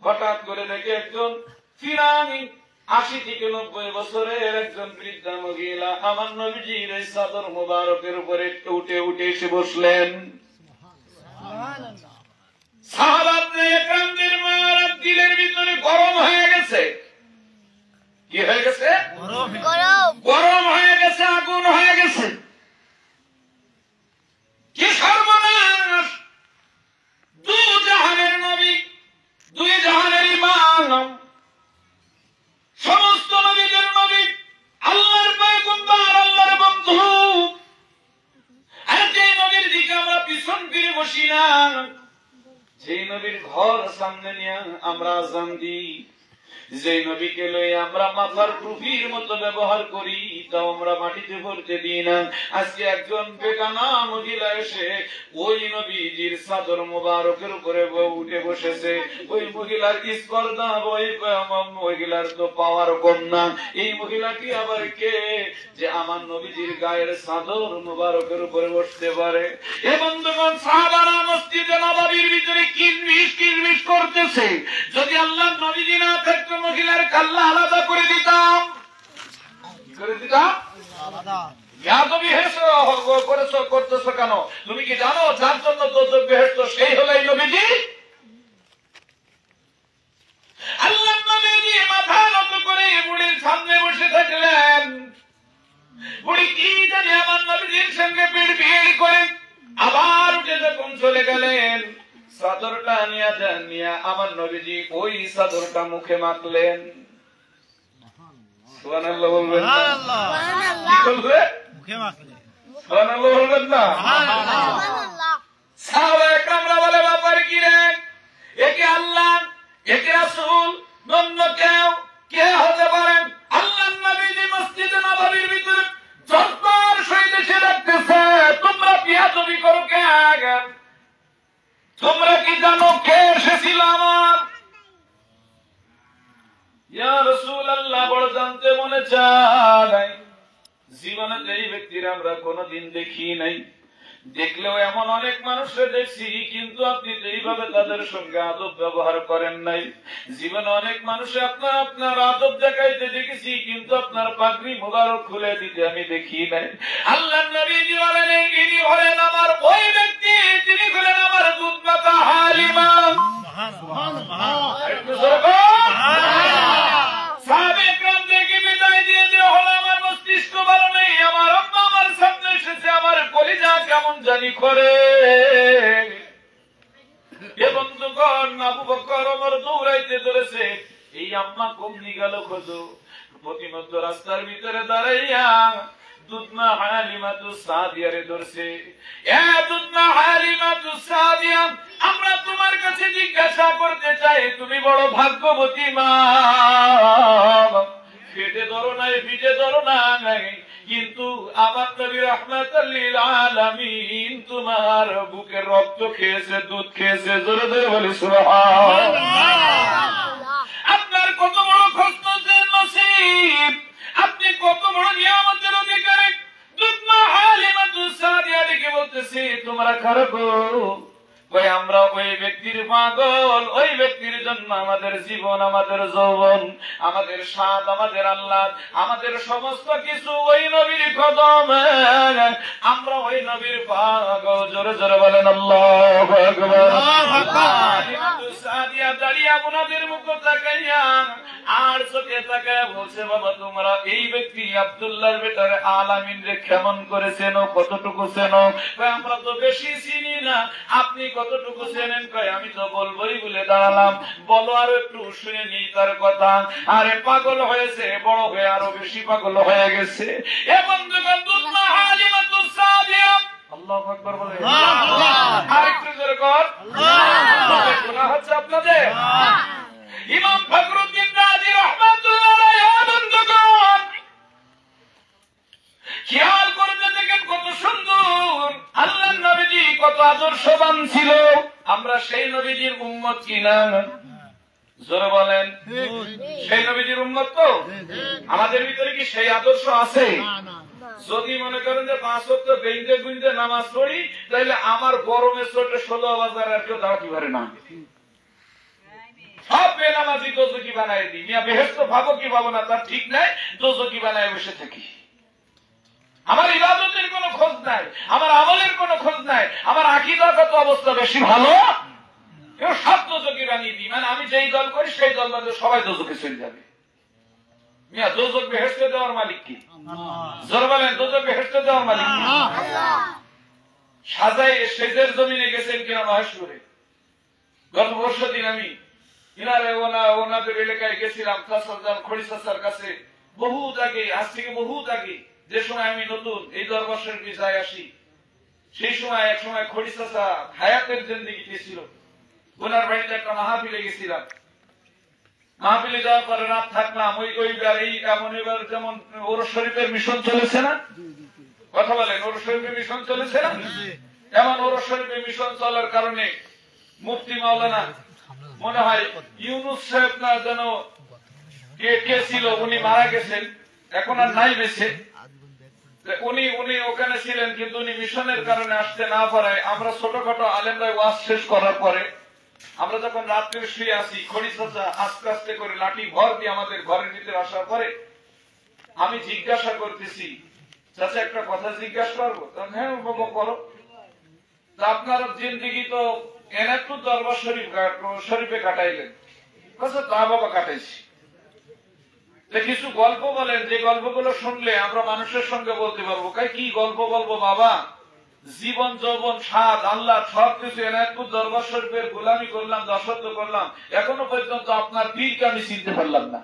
হঠাৎ করে দেখে একজন ফিরানি 80 থেকে 90 বছরের একজন বৃদ্ধা মহিলা আমার নবীজির এই চাদর মোবারকের উপরে উঠে উঠে এসে বসলেন। সাহাবায়ে কেরামদের দিলের ভিতরে গরম হয়ে গেছে। কি হয়ে গেছে? গরম হয়ে গেছে, আগুন হয়ে গেছে। কি সামনে নিয়ে আমরা আযান দিই, যে নবীকে লই আমরা মাথার টুপির মতো ব্যবহার করি, তাও আমরা মাটিতে পড়তে দিই না। আজকে একজন বেগানা মহিলা এসে ওই নবীজির চাদর মোবারকের উপরে উঠে বসেছে। ওই মহিলার স্পর্ধা, ওই মহিলার তো পাওয়ার কম না। এই মহিলাটি আবার কে যে আমার নবীজির গায়ের চাদর মোবারকের উপরে বসতে পারে? এ বন্ধুগণ, সাহাবারা মসজিদে নববীর ভিতরে কিলবিশ করতেছে। যদি আল্লাহর নবীজি না থাকতো, মহিলার কাল্লা আলাদা করে দিতাম। করতেছো কেন? তুমি কি জানো যার জন্য দোজখ বেহেশত সেই হলো এই নবীজি? আল্লাহ নবীজি মাথা নত করে বুড়ির সামনে বসে থাকলেন। বুড়ি কি জানে আমার নবীজির সঙ্গে বিড়বিড় করে আবার উঠে যখন চলে গেলেন, চাদরটা নিয়ে আমার নবীজি ওই চাদরটা মুখে মাখলেন। সুবহানাল্লাহ বলবেন না? কি বলবে? মুখে মাখলে সুবহানাল্লাহ বলবেন না? সাহাবায়ে কেরামরা বলে, ব্যাপার কি রে? একে আল্লাহ, একে রাসূল, অন্য কেউ কে হতে পারেন? আল্লাহর নবীজি মসজিদে নববীর ভিতরে জজবার সহিত এসে ডাকতেছে, তোমরা বিয়াদবি করো কেন? তোমরা কি জানো কে এসেছিল আমার? ইয়া রাসূলুল্লাহ, বড় জানতে মনে চায়। জীবনে এই ব্যক্তির আমরা কোনোদিন দেখি নাই, দেখলেও এমন অনেক মানুষকে দেখছি, কিন্তু আপনি এইভাবে তাদের সঙ্গে আদব ব্যবহার করেন নাই। জীবনে অনেক মানুষে আপনার আদব দেখাইতে দেখেছি, কিন্তু আপনার পাগড়ি মোবারক খুলে দিতে আমি দেখি নাই। আল্লাহর নবীজি বলেন, ইনি হলেন আমার ওই ব্যক্তি, তিনি হলেন আমার দুধ মাতা হালিমা। সাহাবায়ে কেরাম দেখে বিদায় দিয়ে দেওয়া হলো। আমার মস্তিষ্ক ভালো নেই, আমার আম্মা আমার সামনে এসেছে, আমার কলিজা কেমন জানি করে। এ বন্ধুগণ, আবু বকর ওমর দৌড়াইতে ধরেছে, এই আম্মা কমনি গেল খোঁজো। প্রতিমধ্য রাস্তার ভিতরে দাঁড়াইয়া দুধমা হালিমাতুস সাদিয়ারে ধরছে। এ দুধমা হালিমাতুস সাদিয়া, আমরা তোমার কাছে জিজ্ঞাসা করতে চাই, তুমি বড় ভাগ্যবতী মা। ফেটে ধরো নাই, ভিজে ধরো নাই, কিন্তু আমার নবী রাহমাতাল লিল আলামিন তোমার বুকের রক্ত খেয়েছে, দুধ খেয়েছে। জোরে জোরে বলি সুবহানাল্লাহ। আপনার কত বড় খুশনসিব নসিব, আপনি কত বড় নিয়ামতের অধিকারী। দুধমা হালিমাতুস সাদিয়া দেখে বলতেছি, তোমরা খারাপ কই আমরা ওই ব্যক্তির পাগল, ওই ব্যক্তির জন্য আমাদের জীবন, আমাদের যৌবন, আমাদের স্বাদ, আমাদের আল্লাহ, আমাদের সমস্ত কিছু ওই নবীর কদমে। আমরা ওই নবীর পাগল। জোরে জোরে বলেন আল্লাহু আকবার। সাদিয়া দাঁড়িয়ে আপনাদের মুখ তাকাইয়া আর চোখে তাকায় বলছে, বাবা তোমরা এই ব্যক্তি আব্দুল্লাহর বেটারে আলামিন রে কেমন করে চেনো, কতটুকু চেনো? আমরা তো বেশি চিনি না, আপনি কতটুকু চেনেন? কয় আমি তো বলবোই বলে দাঁড়ালাম। বলো আরো একটু শুনে নি তার কথা। আরে পাগল হয়েছে, বড় হয়ে আরো বেশি পাগল হয়ে গেছে। এ বন্ধুগণ, দুধমা হালিমাতুস সাদিয়া, আল্লাহু আকবার বলে আরেকটু জোরে কর। শোনা হচ্ছে আপনাদের? ইমাম ফখরুদ্দিন রাজি রাহমাতুল্লাহ আলাইহি, বন্ধুগণ খেয়াল করতে দেখেন কত সুন্দর আল্লাহর নবীজি কত আদর্শবান ছিল। আমরা সেই নবীজির উম্মত কিনা? জোরে বলেন, সেই নবীজির উম্মত তো? আমাদের ভিতরে কি সেই আদর্শ আছে? যদি মনে করেন যে 5 ওয়াক্ত বেঁধে গুঁজে নামাজ পড়ি, তাহলে আমার গরমের চোটে 16 বাজার আর কেউ দাঁড়াতে পারে না। সব বেনামাজি দোজখী বানায় দিই। মিয়া বেহেশত ভাবো কি ভাবো না তার ঠিক নাই, দোজখী বানায় বসে থাকি। আমার ইবাদতের কোনো খোঁজ নাই, আমার আমলের কোনো খোঁজ নাই, আমার আকীদাগত অবস্থা বেশি ভালো, কেউ সব দোজখী বানিয়ে দিই। মানে আমি যেই দল করি সেই দল বাদে সবাই দোজখে চলে যাবে। মিয়া দোজখ বেহেশতে দেওয়ার মালিক কি? জোরে বলেন, দোজখ বেহেশতে দেওয়ার মালিক কি? সাজাই সেজের জমিনে গেছেন কিনা মহেশপুরে? গত বর্ষ দিন আমি ওনাদের এলাকায় গেছিলাম, খড়ি চাচার কাছে। বহুত আগে, আজ থেকে বহুত আগে, যে সময় আমি নতুন এই 10 বছরের ভিসায় আসি, সেই সময় এক সময় খড়ি চাচা হায়াতের জিন্দেগিতে ছিল। ওনার বাড়িতে একটা মাহফিলে গেছিলাম। মাহফিলে যাওয়ার পরে রাত থাকলাম। ওইবার এই এমন এবার যেমন ওরস শরীফের মিশন চলেছে না, কথা বলেন, ওরস শরীফের মিশন চলেছে না, এমন ওরস শরীফের মিশন চলার কারণে মুফতি মাওলানা মনে হয় ইউনুস সাহেব না যেন কে ছিল, উনি মারা গেছেন, এখন আর নাই বেঁচে। উনি ওখানে ছিলেন, কিন্তু উনি মিশনের কারণে আসতে না পারায় আমরা ছোটখাটো আলেমরা ওয়াজ শেষ করার পরে আমরা যখন রাত্রে শুয়ে আসি, খড়ি চাচা আস্তে আস্তে করে লাঠি ভর দিয়ে আমাদের ঘরের ভিতরে আসার পরে আমি জিজ্ঞাসা করতেছি, চাচা একটা কথা জিজ্ঞাসা করবো? হ্যাঁ বাবা করো। তা আপনার জিন্দিগি তো এনায়তপুর দরবার শরীফে কাটাইলেন। তা বাবা কাটাইছি। কিছু গল্প বলেন, যে গল্পগুলো শুনলে আমরা মানুষের সঙ্গে বলতে পারবো। কি গল্প বলবো বাবা? জীবন যৌবন স্বাদ আল্লাহ সবকিছু এনায়তপুর দরবার শরীফের গোলামি করলাম, দাসত্ব করলাম, এখনো পর্যন্ত আপনার পীরকে আমি চিনতে পারলাম না।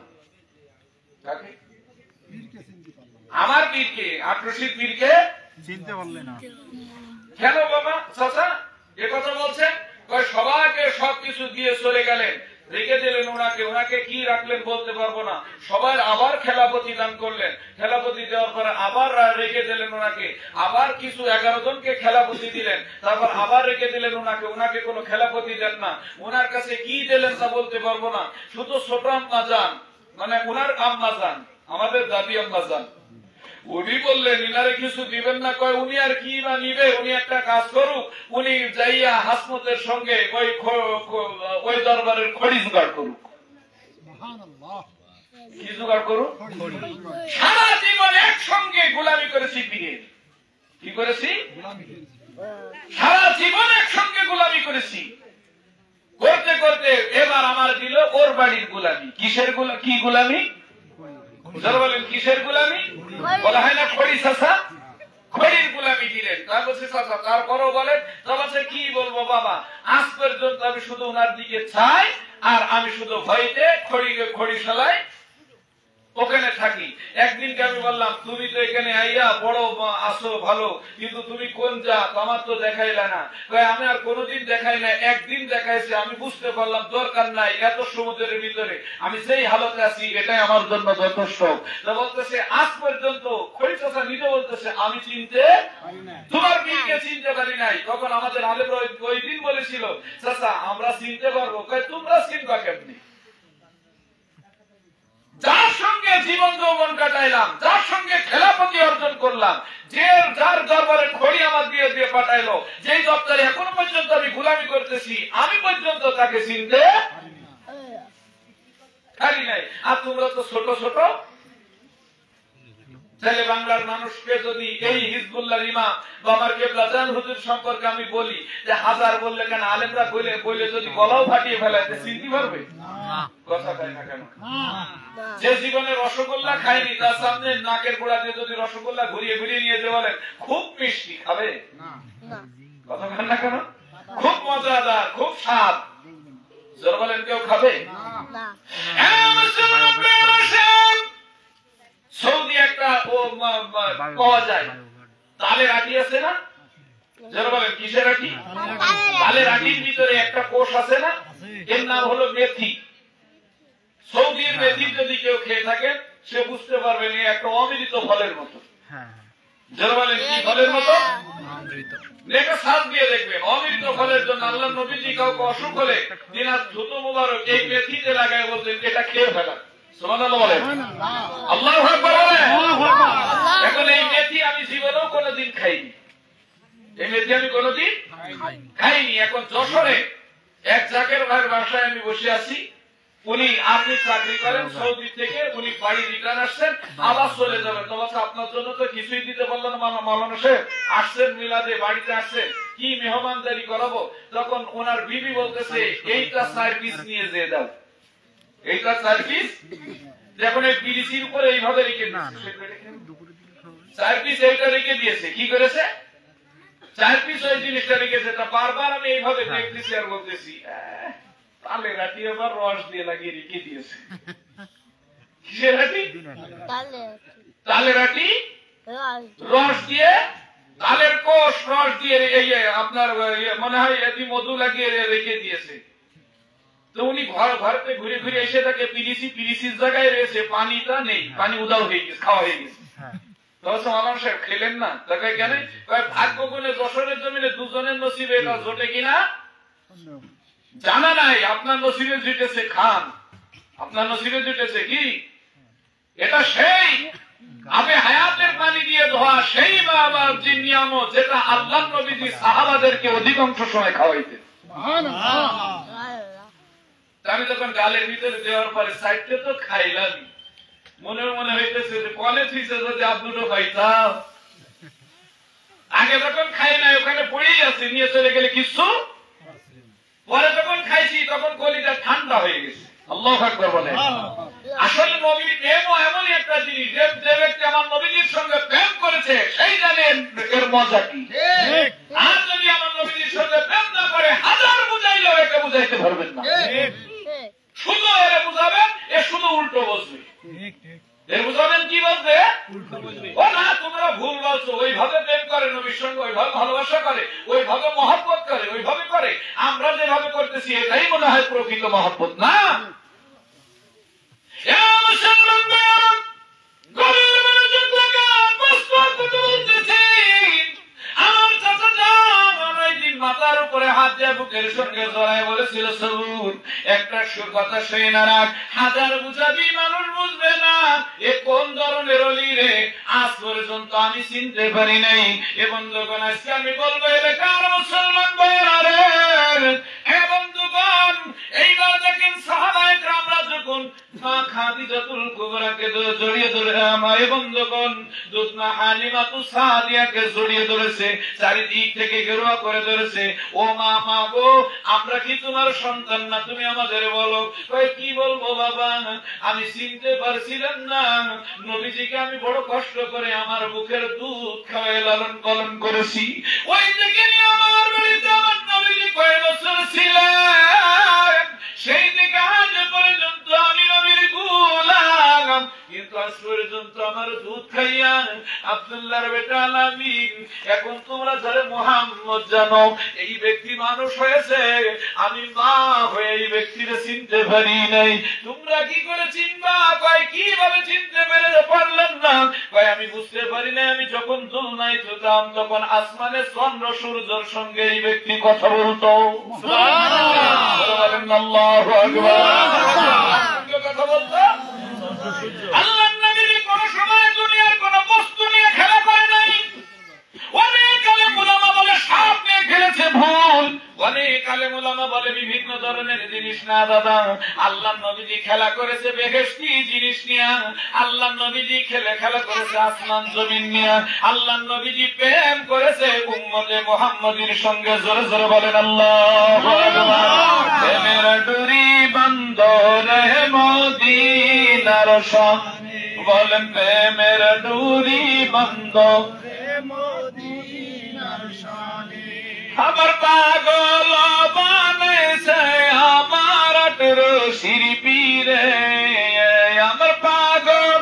আমার পীরকে, আক্রোশিত পীরকে চিনতে পারলে না কেন বাবা? চাচা এ কথা বলছেন? সবাইকে সবকিছু দিয়ে চলে গেলেন, রেখে দিলেন ওনাকে। ওনাকে কি রাখলেন বলতে পারবো না। সবার আবার খেলাপতি দান করলেন, খেলাপতি দেওয়ার পরে আবার রেখে দিলেন ওনাকে। আবার কিছু 11 জনকে খেলাপতি দিলেন, তারপর আবার রেখে দিলেন ওনাকে। ওনাকে কোনো খেলাপতি দেন না। ওনার কাছে কি দিলেন তা বলতে পারবো না। শুধু ছোট আম্মা যান, মানে ওনার আম্মা যান, আমাদের দাদি আম্মা যান, উনি বললেন ইনারে কিছু দিবেন না। কয় উনি আর কি বা নিবে, উনি একটা কাজ করুক, উনি যাইয়া হাসমতের সঙ্গে ওই দরবারের খড়ি জোগাড় করুক। কি জোগাড় করুক? সারা জীবন একসঙ্গে গোলামি করেছি পীরের। কি করেছি? সারা জীবন একসঙ্গে গোলামি করেছি। করতে করতে এবার আমার দিল ওর বাড়ির গোলামি। কিসের কি গোলামি? বলেন কিসের গোলামি? বলা হয় না খড়ি চাচা, খড়ির গোলামি দিলেন। তারপরও বলেন কি বলবো বাবা, আজ পর্যন্ত আমি শুধু ওনার দিকে চাই, আর আমি শুধু ভয়তে খড়ি সালাই ওখানে থাকি। একদিনকে আমি বললাম, তুমি তো এখানে আইয়া বড় আসো ভালো, কিন্তু তুমি কোন জাত আমার তো দেখাইলে না। আমি আর কোনোদিন দেখাই না, একদিন দেখাইছে। আমি বুঝতে পারলাম দরকার নাই, এত সমুদ্রের ভিতরে আমি যেই হালতে আছি এটাই আমার জন্য যথেষ্ট। বলতেছে আজ পর্যন্ত খড়ি চাচা নিজে বলতেছে আমি চিনতে, তোমার পীরকে চিনতে পারি নাই। তখন আমাদের আলেমরা ওই দিন বলেছিল, চাচা আমরা চিনতে পারবো। তোমরা চিনবা কেমনি? যার সঙ্গে জীবন যৌবন কাটাইলাম, যার সঙ্গে খেলাপতি অর্জন করলাম, যার দরবারে খড়ি আমার দিয়ে দিয়ে পাঠাইলো, যেই দপ্তরে এখনো পর্যন্ত আমি গোলামি করতেছি, আমি পর্যন্ত তাকে চিনতে পারি নাই। আর তোমরা তো ছোট ছোট ছেলে। বাংলার মানুষকে যদি এই হিজবুল্লাহ ইমাম বা আমার কেবলা জান হুজুর সম্পর্কে আমি বলি যে হাজার বললে কেন, আলেমরা বলে যদি গলাও ফাটিয়ে ফেলাইতে চিনতে পারবে? কথা কয় না কেন? যে জীবনে রসগোল্লা খায়নি, তার সামনে নাকের গোড়া দিয়ে যদি রসগোল্লা ঘুরিয়ে ঘুরিয়ে নিয়ে যেতে বলেন খুব মিষ্টি, খাবে? কথা কয় না কেন? খুব মজাদার, খুব স্বাদ, জোর বলেন কেউ খাবে? সৌদি একটা পাওয়া যায়, তালের আটি আছে না? যারা বলেন কিসের আটি? তালের আটির ভিতরে একটা কোষ আছে না, এর নাম হলো মেথি। সৌদির মেথি যদি কেউ খেয়ে থাকেন সে বুঝতে পারবেন এই একটা অমৃত ফলের মতো। যারা বলেন কি ফলের মতো? একটা স্বাদ দিয়ে দেখবেন। অমৃত ফলের জন্য আল্লাহ নবীজি কাউকে অসুখ হলে তিনার ধুতো মোবারক এই মেথিতে লাগায় বলতেন এটা খেয়ে ফেলা। সুবহানাল্লাহ বলেন, আল্লাহু আকবার বলেন। এখন এই মেথি আমি জীবনেও কোনোদিন খাইনি, এই মেথি আমি কোনোদিন খাইনি। এখন যশোরে এক জাকের ভাইয়ের বাসায় আমি বসে আছি, উনি আপনি চাকরি করেন সৌদি থেকে, উনি বাড়ি রিটার্ন আসছেন, আবার চলে যাবেন। তো বলছে আপনার জন্য তো কিছুই দিতে পারলো না মাওলানা সাহেব, আসছেন মিলাদে, বাড়িতে আসছেন, কি মেহমানদারি করাবো। তখন ওনার বিবি বলতেছে এইটা 4 পিস নিয়ে যেয়ে দাও, এইটা 4 পিস। দেখুন এই পিরিচির উপরে এইভাবে রেখে দিয়েছে, 4 পিস এইটা রেখে দিয়েছে। কি করেছে? 4 পিস ওই জিনিসটা রেখেছে। তা বারবার আমি এইভাবে দেখতেছি আর বলতেছি তালের আটি আবার রস দিয়ে লাগিয়ে রেখে দিয়েছে। কিসের আটি? তালের আটি রস দিয়ে, তালের কোষ রস দিয়ে আপনার মনে হয় এটি মধু লাগিয়ে রেখে দিয়েছে। তো উনি ঘরেতে ঘুরে ঘুরে এসে থাকে পিরিসির জায়গায় রয়েছে, পানিটা নেই, পানি উদাও হয়ে গেছে, খাওয়া হয়ে গেছে। মাওলানা সাহেব খেলেন না, তাকে কেন ভাগ্য গুণে যশোরের জমিনে দুজনের নসিবে এটা জোটে কিনা জানা নাই। আপনার নসিবে জুটেছে, খান, আপনার নসিবে জুটেছে কি এটা সেই আবে হায়াতের পানি দিয়ে ধোয়া সেই বাবার যে নিয়ামত যেটা আল্লাহ নবীজি সাহাবাদেরকে অধিকাংশ সময় খাওয়াইতেন। আমি যখন গালের ভিতরে দেওয়ার পরে সাইডটা তো খাইলাম, মনে মনে হইতেছে যে কলেজ হিসেবে যদি আব্দুটো পাইতাম। আগে যখন খাই নাই ওখানে পড়েই আছে, নিয়ে চলে গেলে কিছু, পরে যখন খাইছি তখন কলিটা ঠান্ডা হয়ে গেছে। আল্লাহু আকবার বলে। আসলে নবীর প্রেমও এমনই একটা জিনিস, যে ব্যক্তি আমার নবীজির সঙ্গে প্রেম করেছে সেই জানেন এর মজা কি। আর যদি আমার নবীজির সঙ্গে প্রেম না করে হাজার বুঝাইলেও একে বুঝাইতে পারবেন না। শুধু এরা বুঝাবেন, এ শুধু উল্টো বসবে। এর বুঝাবেন কি বলবে, ও না তোমরা ভুল বলছো, ওইভাবে প্রেম করে নবীর সঙ্গে, ওইভাবে ভালোবাসা করে, ওইভাবে মহব্বত করে, ওইভাবে করে, আমরা যেভাবে করতেছি এটাই মনে হয় প্রকৃত মহব্বত না। মাথার উপরে হাত দিয়ে বুকের সঙ্গে জড়ায় বলেছিল, সবুর একটা কথা শুনে না রাখ, হাজার বুঝাবি মানুষ বুঝবে না, এ কোন ধরনের অলি রে, আজ পর্যন্ত আমি চিনতে পারি নাই। এবং যখন আজকে আমি বলবো এলাকার মুসলমান ভাইরা রে, হে বন্ধুগণ, এইবার দেখেন সাহাবায়ে কেরামরা যখন মা খাদিজাতুল কুবরাকে জড়িয়ে ধরে, আমার বন্ধুগণ দুধমা হালিমাতুস সাদিয়াকে জড়িয়ে ধরেছে, চারিদিক থেকে ঘেরোয়া করে ধরেছে। ও মা, মা গো, আমরা কি তোমার সন্তান না, তুমি আমাদের বলো। কি বলবো বাবা, আমি চিনতে পারছিলাম না, নবীজিকে আমি বড় কষ্ট করে আমার বুকের দুধ খাওয়াই লালন পালন করেছি। ওই থেকে নিয়ে আমার বাড়িতে আমার নবীজি কয়েক বছর ছিলেন, সেই থেকে আজ পর্যন্ত আমি নবীর গোলাম, কিন্তু আজ পর্যন্ত আমার দুধ খাইয়া আব্দুল্লাহর বেটা আলামিন। এখন তোমরা যারা মুহাম্মদ জানো, এই ব্যক্তি মানুষ হয়েছে, আমি মা হয়ে এই ব্যক্তিরে চিনতে পারি নাই। তোমরা কি করে চিনবা? কয় কিভাবে চিনতে পারলাম না? কয় আমি বুঝতে পারি না, আমি যখন দুলনাই যেতাম তখন আসমানে চন্দ্র সূর্যের সঙ্গে এই ব্যক্তি কথা বলতো। আল্লাহু আকবার, কথা বলতো। আল্লাহ নবী কোন সময় দুনিয়ার কোন বস্তু নিয়ে খেলা করে নাই। অনেক আলেম উলামা বলে সাপ নিয়ে খেলেছে, ভুল। অনেক আলেম উলামা বলে বিভিন্ন ধরনের জিনিস না দাদা, আল্লাহ নবীজি খেলা করেছে বেহেশতি জিনিস নিয়ে, আল্লাহ নবীজি খেলা করেছে আসমান জমিন নিয়ে, আল্লাহ নবীজি প্রেম করেছে উম্মতে মুহাম্মাদীর সঙ্গে। জোরে জোরে বলেন আল্লাহু আকবার। প্রেমের ডুরি বন্ধ রে মদিনার সঙ্গে, বলেন প্রেমের ডুরি বন্ধ আমার পাগল বানাইছে আমার রশির পীরে, আমার পাগল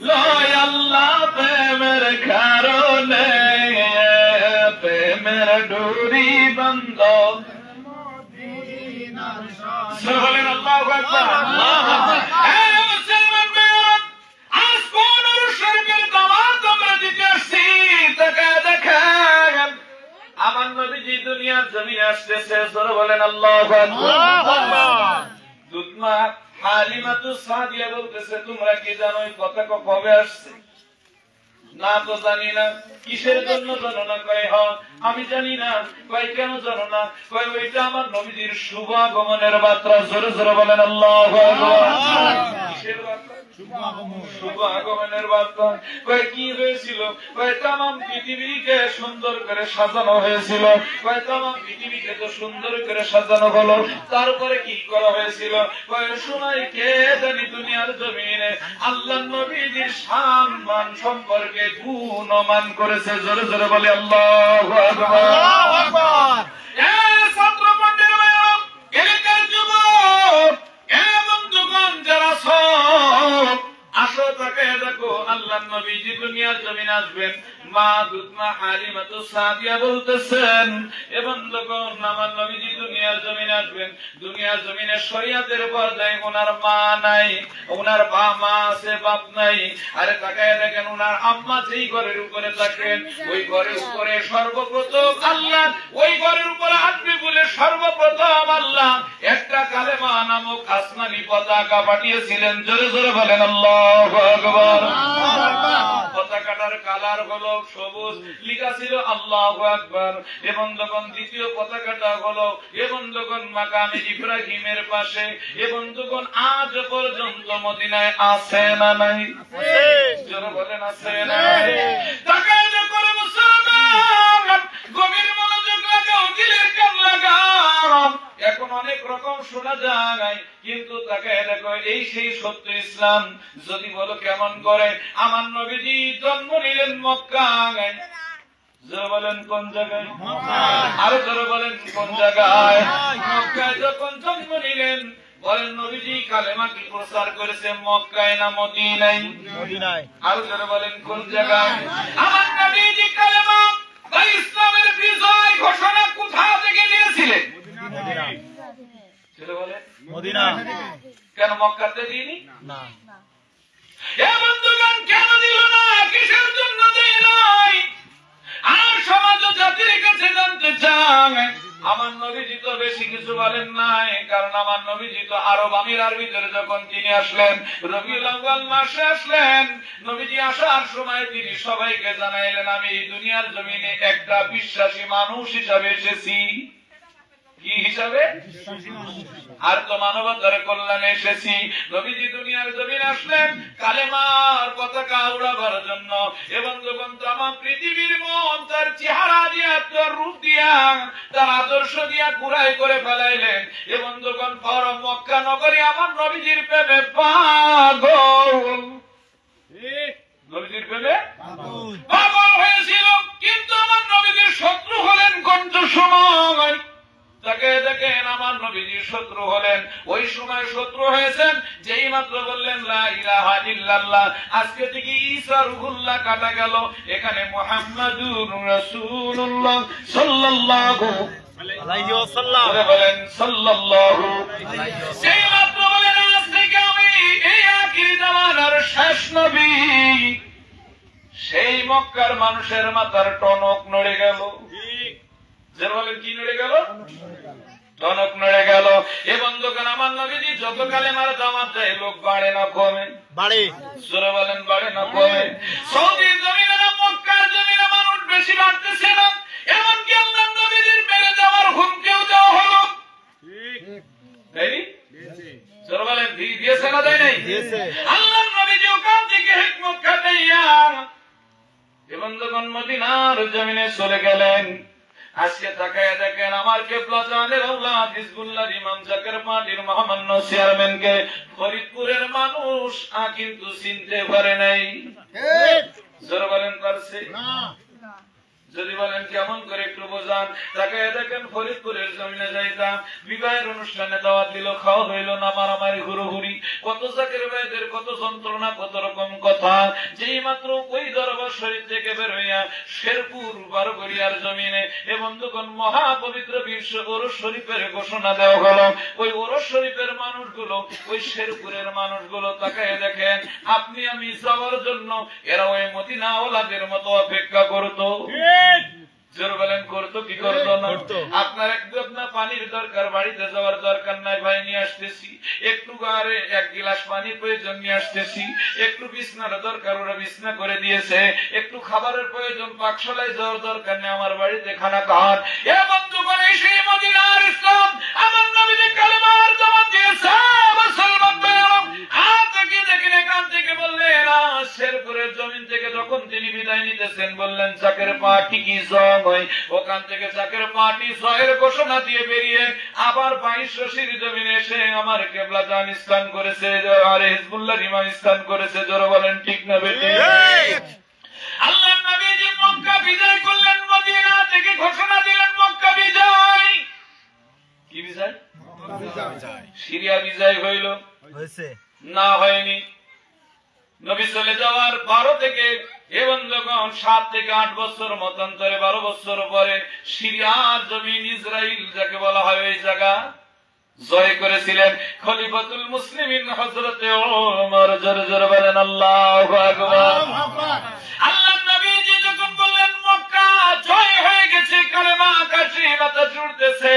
লয় আল্লাহ প্রেমের কারণে, প্রেমের ডুরি বন্ধ। বলেন আল্লাহু আকবার। আজ কোন শরীফের দাওয়াত তোমরা দিতে আসছি, দেখেন আমার নবীজি দুনিয়ার জমিনে আসতেছে। জোরে বলেন আল্লাহু আকবার। দুধমা হালিমাতুস সাদিয়া বলতেছে, তোমরা কি জানো এই কথা কবে আসছে? না তো জানি না। কিসের জন্য জানো না? কয় হ আমি জানি না। কয় কেন জানো না? কয় ওইটা আমার নবীজির শুভ আগমনের বার্তা। জোরে জোরে বলেন আল্লাহু আকবার। কিসের বার্তা? শুভ আগমনের বার্তা। কয় কি হয়েছিল? কয় তামাম পৃথিবীকে সুন্দর করে সাজানো হয়েছিল। কয় তামাম পৃথিবীকে তো সুন্দর করে সাজানো হলো, তারপরে কি করা হয়েছিল? কয় সময় কে জানি দুনিয়ার জমিনে আল্লাহ নবীজির সম্মান সম্পর্কে গুণমান করেছে। জোরে জোরে বলে আল্লাহু আকবার। ছাত্র পণ্ডিত এলাকার যুবক, বন্ধুগণ যারা সব আসো তাকে দেখো, আল্লাহ নবীজি দুনিয়ার জমিনে আসবেন। মা দুধমা হালিমাতুস সাদিয়া বলতেছেন, এ বন্ধুগণ আমার নবীজি দুনিয়া দুনিয়ার জমিনে আসবেন, দুনিয়ার জমিনে শরীয়তের পর্দায় ওনার মা নাই, ওনার মা আছে বাপ নাই। আরে তাকায় দেখেন ওনার আম্মা যেই ঘরের উপরে থাকেন ওই ঘরের উপরে সর্বপ্রথম আল্লাহ, ওই ঘরের উপরে হাঁটবে বলে সর্বপ্রথম আল্লাহ একটা কালেমা নামক আসমানি পতাকা পাঠিয়েছিলেন। জোরে জোরে বলেন আল্লাহু আকবার। পতাকাটার কালার হলো সবুজ, লেখা ছিল আল্লাহু আকবার। এবং যখন দ্বিতীয় পতাকাটা হলো এবং যখন মাকামে ইব্রাহিমের পাশে, এবং যখন আজ পর্যন্ত মদিনায় আছে না নাই? জোরে বলেন আছে না নাই? তাকায় যখন মুসলমান গভীর মনোযোগ লাগাও, দিলের কান লাগাও। এখন অনেক রকম শোনা যায়, কিন্তু তাকায় দেখো এই সেই সত্য ইসলাম। যদি বলো কেমন করে, আমার নবীজি জন্ম নিলেন মক্কায়। জোরে বলেন কোন জায়গায়? আরো জোরে বলেন কোন জায়গায়? মক্কায় যখন জন্ম নিলেন, বলেন নবীজি কালেমা কি প্রচার করেছে মক্কায় না মদিনায়? মদিনায়। আরো জোরে বলেন কোন জায়গায়? আমার নবীজি কালেমা বা ইসলামের বিজয় ঘোষণা কোথা থেকে দিয়েছিলেন? মদিনায়। জোরে বলেন। মদিনায়। কেন মক্কাতে দিইনি? না। এ বন্ধুগণ কেন দিল না? কিসের জন্য দেয় নাই? আর সমাজ ও জাতির কাছে জানতে চায়। আমার নবীজি তো বেশি কিছু বলেন নাই, কারণ আমার নবীজি তো আরব আমিরার ভিতরে যখন তিনি আসলেন, রবিউল আউয়াল মাসে আসলেন। নবীজি আসার সময় তিনি সবাইকে জানাইলেন, আমি এই দুনিয়ার জমিনে একটা বিশ্বাসী মানুষ হিসাবে এসেছি। কি হিসাবে? আর তো মানবতার কল্যাণে এসেছি। নবীজি দুনিয়ার জমিনে আসলেন কালেমার পতাকা উড়াবার জন্য। এবং যখন তামাম পৃথিবীর মন তার চেহারা দিয়া, তার রূপ দিয়া, তার আদর্শ দিয়া কুড়াই করে ফেলাইলেন। এবং যখন পরম মক্কা নগরী আমার নবীজির প্রেমে পাগল, নবীজির প্রেমে পাগল হয়েছিল। কিন্তু আমার নবীজির শত্রু হলেন কোন সময়? তাকে দেখেন আমার নবীজির শত্রু হলেন ওই সময় শত্রু হয়েছেন যেই মাত্র বললেন লা ইলাহা ইল্লাল্লাহ। আজকে থেকে ঈসা রুহুল্লাহ কাটা গেল, এখানে মুহাম্মাদুর রাসূলুল্লাহ সাল্লাল্লাহু আলাইহি ওয়াসাল্লাম। বলেন সাল্লাল্লাহু। সেই মাত্র বলেন আজ থেকে আমি এই আখির জামানার শেষ নবী। সেই মক্কার মানুষের মাথার টনক নড়ে গেল। বলেন কি নড়ে গেল? টনক নড়ে গেল। এবং যখন আমার নবীজি যত কালেমার দাওয়াত দেয়, লোক বাড়ে না কমে? বাড়ে। জোরে বলেন বাড়ে না কমে? সৌদির জমিনে না মক্কার জমিনে মানুষ বেশি বাড়তেছে না, এমনকি আল্লাহর নবীজির মেরে যাওয়ার হুমকিও দেওয়া হলো। জোরে বলেন দিয়েছে না দেয় নাই? আল্লাহর নবীজি ওখান থেকে হিকমত খাটাইয়া এবং যখন মদিনার জমিনে চলে গেলেন, আজকে তাকায় দেখেন আমার কেবলা জানের আল্লাহ হিজবুল্লাহর ইমাম জাকের পার্টির মহামান্য চেয়ারম্যানকে ফরিদপুরের মানুষ কিন্তু চিনতে পারে নাই। জোরে বলেন পারছে? যদি বলেন কেমন করে একটু বোঝান। তাকায় দেখেন ফরিদপুরের জমিনে যাইতাম, বিবাহের অনুষ্ঠানে দাওয়াত দিল, খাওয়া হইল না, মারামারি হুড়োহুড়ি, কত জাকের ভাইদের কত যন্ত্রণা, কত রকম কথা। যেই মাত্র ওই দরবার শরীফ থেকে বের হইয়া শেরপুর বারোঘরিয়ার জমিনে এবং যখন মহাপবিত্র বিশ্ব ওরস শরীফের ঘোষণা দেওয়া হলো, ওই ওরস শরীফের মানুষগুলো, ওই শেরপুরের মানুষগুলো তাকায় দেখেন আপনি আমি যাওয়ার জন্য এরা ওই মদিনাওয়ালাদের মতো অপেক্ষা করতো। জোর বলেন করতো কি করতো না? আপনার একটু আপনার পানির দরকার, বাড়িতে যাওয়ার দরকার নাই, ভাই নিয়ে আসতেছি। একটু গাড়ে এক গিলাস পানির প্রয়োজন, নিয়ে আসতেছি। একটু বিছনার দরকার, ওরা বিছনা করে দিয়েছে। একটু খাবারের প্রয়োজন, পাকশালায় যাওয়ার দরকার নেই, আমার বাড়িতে খানা খান। এ বন্ধুগণ সেই মদিনার ইসলাম আমার নবীজি কালেমার দাওয়াত দিয়েছে। মুসলমান ভাইরা হাত থেকে দেখেন এখান থেকে বললেন শেরপুরের জমিন থেকে যখন তিনি বিদায় নিতেছেন বললেন চাকের পাটি কি জয়। ওখান থেকে চাকের পাটি জয়ের ঘোষণা দিয়ে বেরিয়ে আবার 22 শশীর জমিনে এসে আমার কেবলা জান স্থান করেছে, আর হিজবুল্লাহর ইমাম স্থান করেছে। জোরে বলেন ঠিক না বেটি? আল্লাহ নবীজি মক্কা বিজয় করলেন, মদিনা থেকে ঘোষণা দিলেন মক্কা বিজয়। কি বিজয়? সিরিয়া বিজয় হইল হয়েছে না হয়নি? নবী চলে যাওয়ার 12 থেকে এবং যখন 7 থেকে 8 বছর মতান্তরে 12 বছর পরে সিরিয়ার জমিন ইসরাইল যাকে বলা হয় ওই জায়গা জয় করেছিলেন খলিফাতুল মুসলিমিন হযরতে ওমর। জোরে জোরে বলেন আল্লাহু আকবার। আল্লাহর নবীজি যখন বললেন মক্কা জয় হয়ে গেছে, কালেমা কাশি বাতাস উড়তেছে,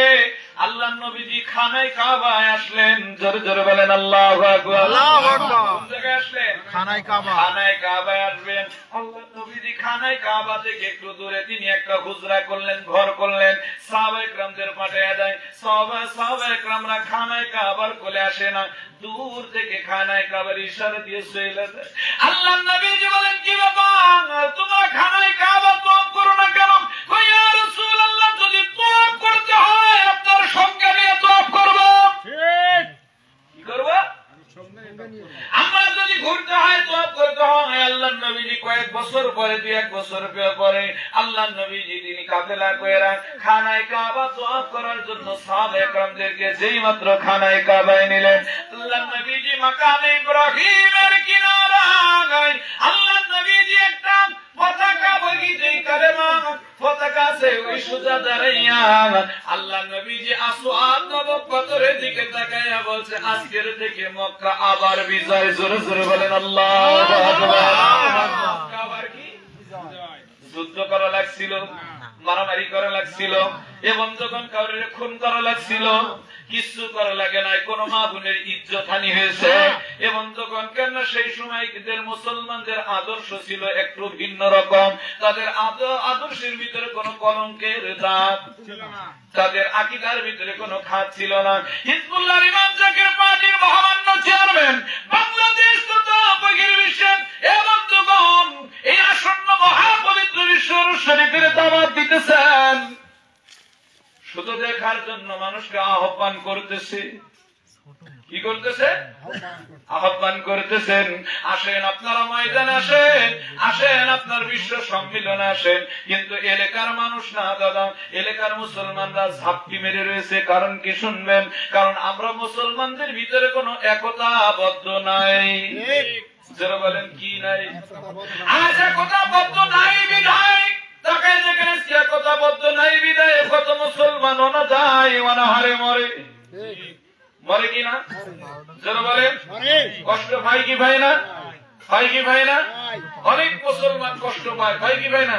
আল্লাহর নবীজি খানায় কাবায় আসলেন। জোরে জোরে বলেন আল্লাহু আকবার। আল্লাহু আকবার। কোন জায়গায় আসলেন? খানায় কাবা। খানায় কাবায় আসবেন। আল্লাহর নবীজি খানায় কাবা থেকে একটু দূরে তিনি একটা হুজরা করলেন, ঘর করলেন। সাহাবায়ে কেরামদের পাঠায়া দেয়, সাহাবায়ে কেরামরা খানায় কাবার কোলে আসে না, দূর থেকে খানায় কাবার ইশারা দিয়ে চলে যায়। আল্লাহর নবীজি বলেন কি ব্যাপার, তোমরা খানায় কাবা তওয়াফ করো না কেন? কই ইয়া রাসূলুল্লাহ, যদি তওয়াফ করতে হয় আপনার সঙ্গে নিয়ে তওয়াফ করব। ঠিক। কি করব? আমরা যদি ঘুরতে হয় তওয়াফ করতে হয়। আল্লাহর নবীজি কয়েক বছর পরে, 2-1 বছর পরে আল্লাহর নবীজি তিনি কাফেলা কইরা খানায় কাবা তওয়াফ করার জন্য সাহাবায়ে কেরামদেরকে যেই মাত্র খানায় কাবায় নিলেন, আল্লাহর নবীজি মাকামে ইব্রাহিমের কিনারায় আল্লাহর নবীজি একটা পতাকা বগিতে কালেমা পতাকা আছে ওই সুজা দাঁড়াইয়া আল্লাহর নবীজি আসওয়াদ নবক পাথরের দিকে তাকাইয়া বলছে, আজকের থেকে মক্কা আবার বিজয়। জোরে জোরে বলেন আল্লাহু আকবার। মক্কা আবার কি যুদ্ধ করা লাগছিল, মারামারি করা লাগছিল, এবং যখন কাউরে খুন করা লাগছিল কিছু করা লাগে নাই, কোন মা বোনের ইজ্জত হানি হয়েছে। এবং তখন কেন সেই সময় মুসলমানদের আদর্শ ছিল একটু ভিন্ন রকম, তাদের আদর্শের ভিতরে কোন কলঙ্কের দাগ, তাদের আকীদার ভিতরে কোন খাত ছিল না। হিজবুল্লাহর ইমাম জাকির পার্টির মহামান্য চেয়ারম্যান বাংলাদেশ তথা বহির্বিশ্বের এবং তখন এই আসন্ন মহাপবিত্র বিশ্ব শরীফের দাওয়াত দিতেছেন, শুধু দেখার জন্য মানুষকে আহ্বান করতেছে। কি করতেছে? আহ্বান করতেছেন, আসেন আপনারা ময়দানে আসেন, আসেন আপনার বিশ্ব সম্মিলনে আসেন। কিন্তু এলাকার মানুষ না দাদা, এলাকার মুসলমানরা ঝাপটি মেরে রয়েছে। কারণ কি শুনবেন? কারণ আমরা মুসলমানদের ভিতরে কোনো একতাবদ্ধ নাই। যারা বলেন কি নাই? আজ একতাবদ্ধ নাই বিধায় তাকে যেখানে একতাবদ্ধ নাই বিধায় কত মুসলমান অনাদায় অনাহারে মরে। মরে কিনা? যারা বলেন কষ্ট পায় কি ভাই না? পায় কি ভাই না? অনেক মুসলমান কষ্ট পায়, পায় কি ভাই না?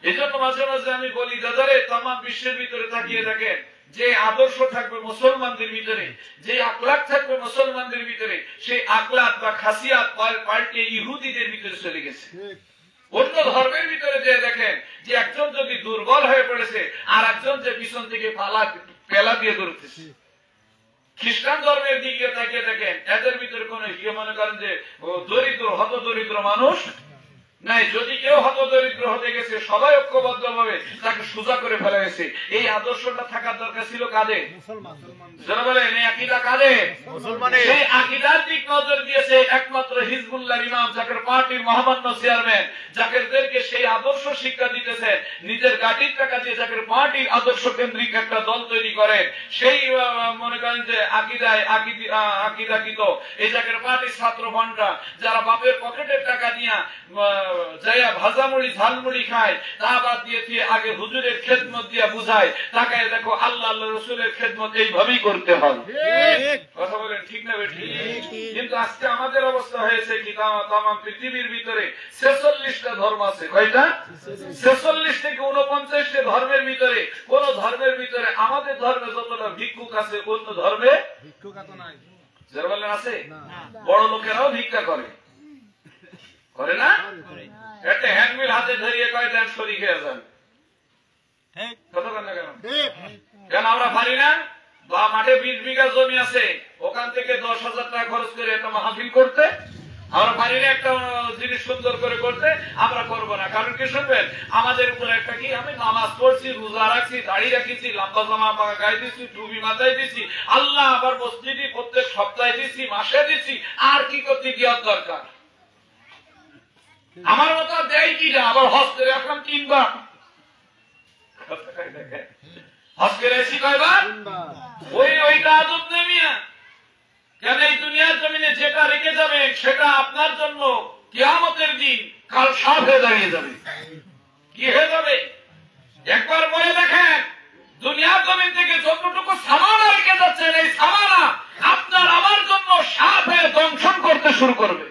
এই জন্য মাঝে মাঝে আমি বলি দাদারে, তাম বিশ্বের ভিতরে তাকিয়ে দেখেন, যে আদর্শ থাকবে মুসলমানদের ভিতরে, যে আকলাক থাকবে মুসলমানদের ভিতরে, সেই আকলাক বা খাসিয়াত পাল্টে ইহুদিদের ভিতরে চলে গেছে। অন্য ধর্মের ভিতরে যে দেখেন যে একজন যদি দুর্বল হয়ে পড়েছে আর একজন যে পিছন থেকে পেলা দিয়ে ধরতেছে। খ্রিস্টান ধর্মের দিকে তাকিয়ে দেখেন, এদের ভিতরে কোন মনে করেন যে দরিদ্র হত দরিদ্র মানুষ নাই। যদি কেউ হত দরিদ্র হতে গেছে সবাই ঐক্যবদ্ধ ভাবে তাকে সোজা করে ফেলা গেছে। এই আদর্শটা থাকার দরকার ছিল কাদের? যারা বলেন এই আকীদা কাদের? মুসলমানের। সেই আকীদার দিক নজর দিয়েছে একমাত্র হিজবুল্লাহর ইমাম জাকির পার্টির মহামান্য চেয়ারম্যান জাকিরদেরকে সেই আদর্শ শিক্ষা দিতেছে। নিজের গাড়ির টাকা দিয়ে জাকির পার্টির আদর্শ কেন্দ্রিক একটা দল তৈরি করেন। সেই মনে করেন যে আকিদাকৃত এই জাকির পার্টির ছাত্র ভান্ডা যারা বাপের পকেটের টাকা নিয়ে যাইয়া ভাজামুড়ি ঝালমুড়ি খায়, তা বাদ দিয়ে আগে হুজুরের খেদমত দিয়া বুঝায়, তাকায় দেখো আল্লাহ আল্লাহ রসুলের খেদমত এইভাবেই করতে হয়। কথা বলেন ঠিক না বেঠিক? কিন্তু আজকে আমাদের অবস্থা হয়েছে কি, তাম পৃথিবীর ভিতরে 46টা ধর্ম আছে। কয়টা? 46 থেকে 49টা ধর্মের ভিতরে কোন ধর্মের ভিতরে আমাদের ধর্মে যতটা ভিক্ষুক আছে অন্য ধর্মে ভিক্ষুক এত নাই। যারা বলেন আছে, বড় লোকেরাও ভিক্ষা করে, করে না? একটা হ্যান্ডমিল হাতে ধরিয়ে কয় দেন শরীর খেয়ে যান। কথা বলেন না কেন? কেন আমরা পারি না? বা মাঠে 20 বিঘা জমি আছে, ওখান থেকে 10,000 টাকা খরচ করে একটা মাহফিল করতে আমরা পারি না? একটা জিনিস সুন্দর করে করতে আমরা করবো না। কারণ কি শুনবেন, আমাদের উপরে একটা কি, আমি নামাজ পড়ছি, রোজা রাখছি, দাড়ি রাখিছি, লম্বা জামা গায়ে দিচ্ছি, টুপি মাথায় দিচ্ছি, আল্লাহ আবার মসজিদে প্রত্যেক সপ্তাহে দিচ্ছি, মাসে দিচ্ছি, আর কি করতে দেওয়ার দরকার? আমার মতো দেয় কি না? আবার হজ করে আসলাম 3 বার, হজ করে এসি কয়বার? ওইটা আদব নেমিয়া। কেন এই দুনিয়ার জমিনে যেটা রেখে যাবে সেটা আপনার জন্য কিয়ামতের দিন কাল সাপ হয়ে দাঁড়িয়ে যাবে। কি হয়ে যাবে? একবার মনে দেখেন, দুনিয়ার জমিন থেকে যতটুকু সামানা রেখে যাচ্ছেন, এই সামানা আপনার আমার জন্য সাপ হয়ে দংশন করতে শুরু করবে।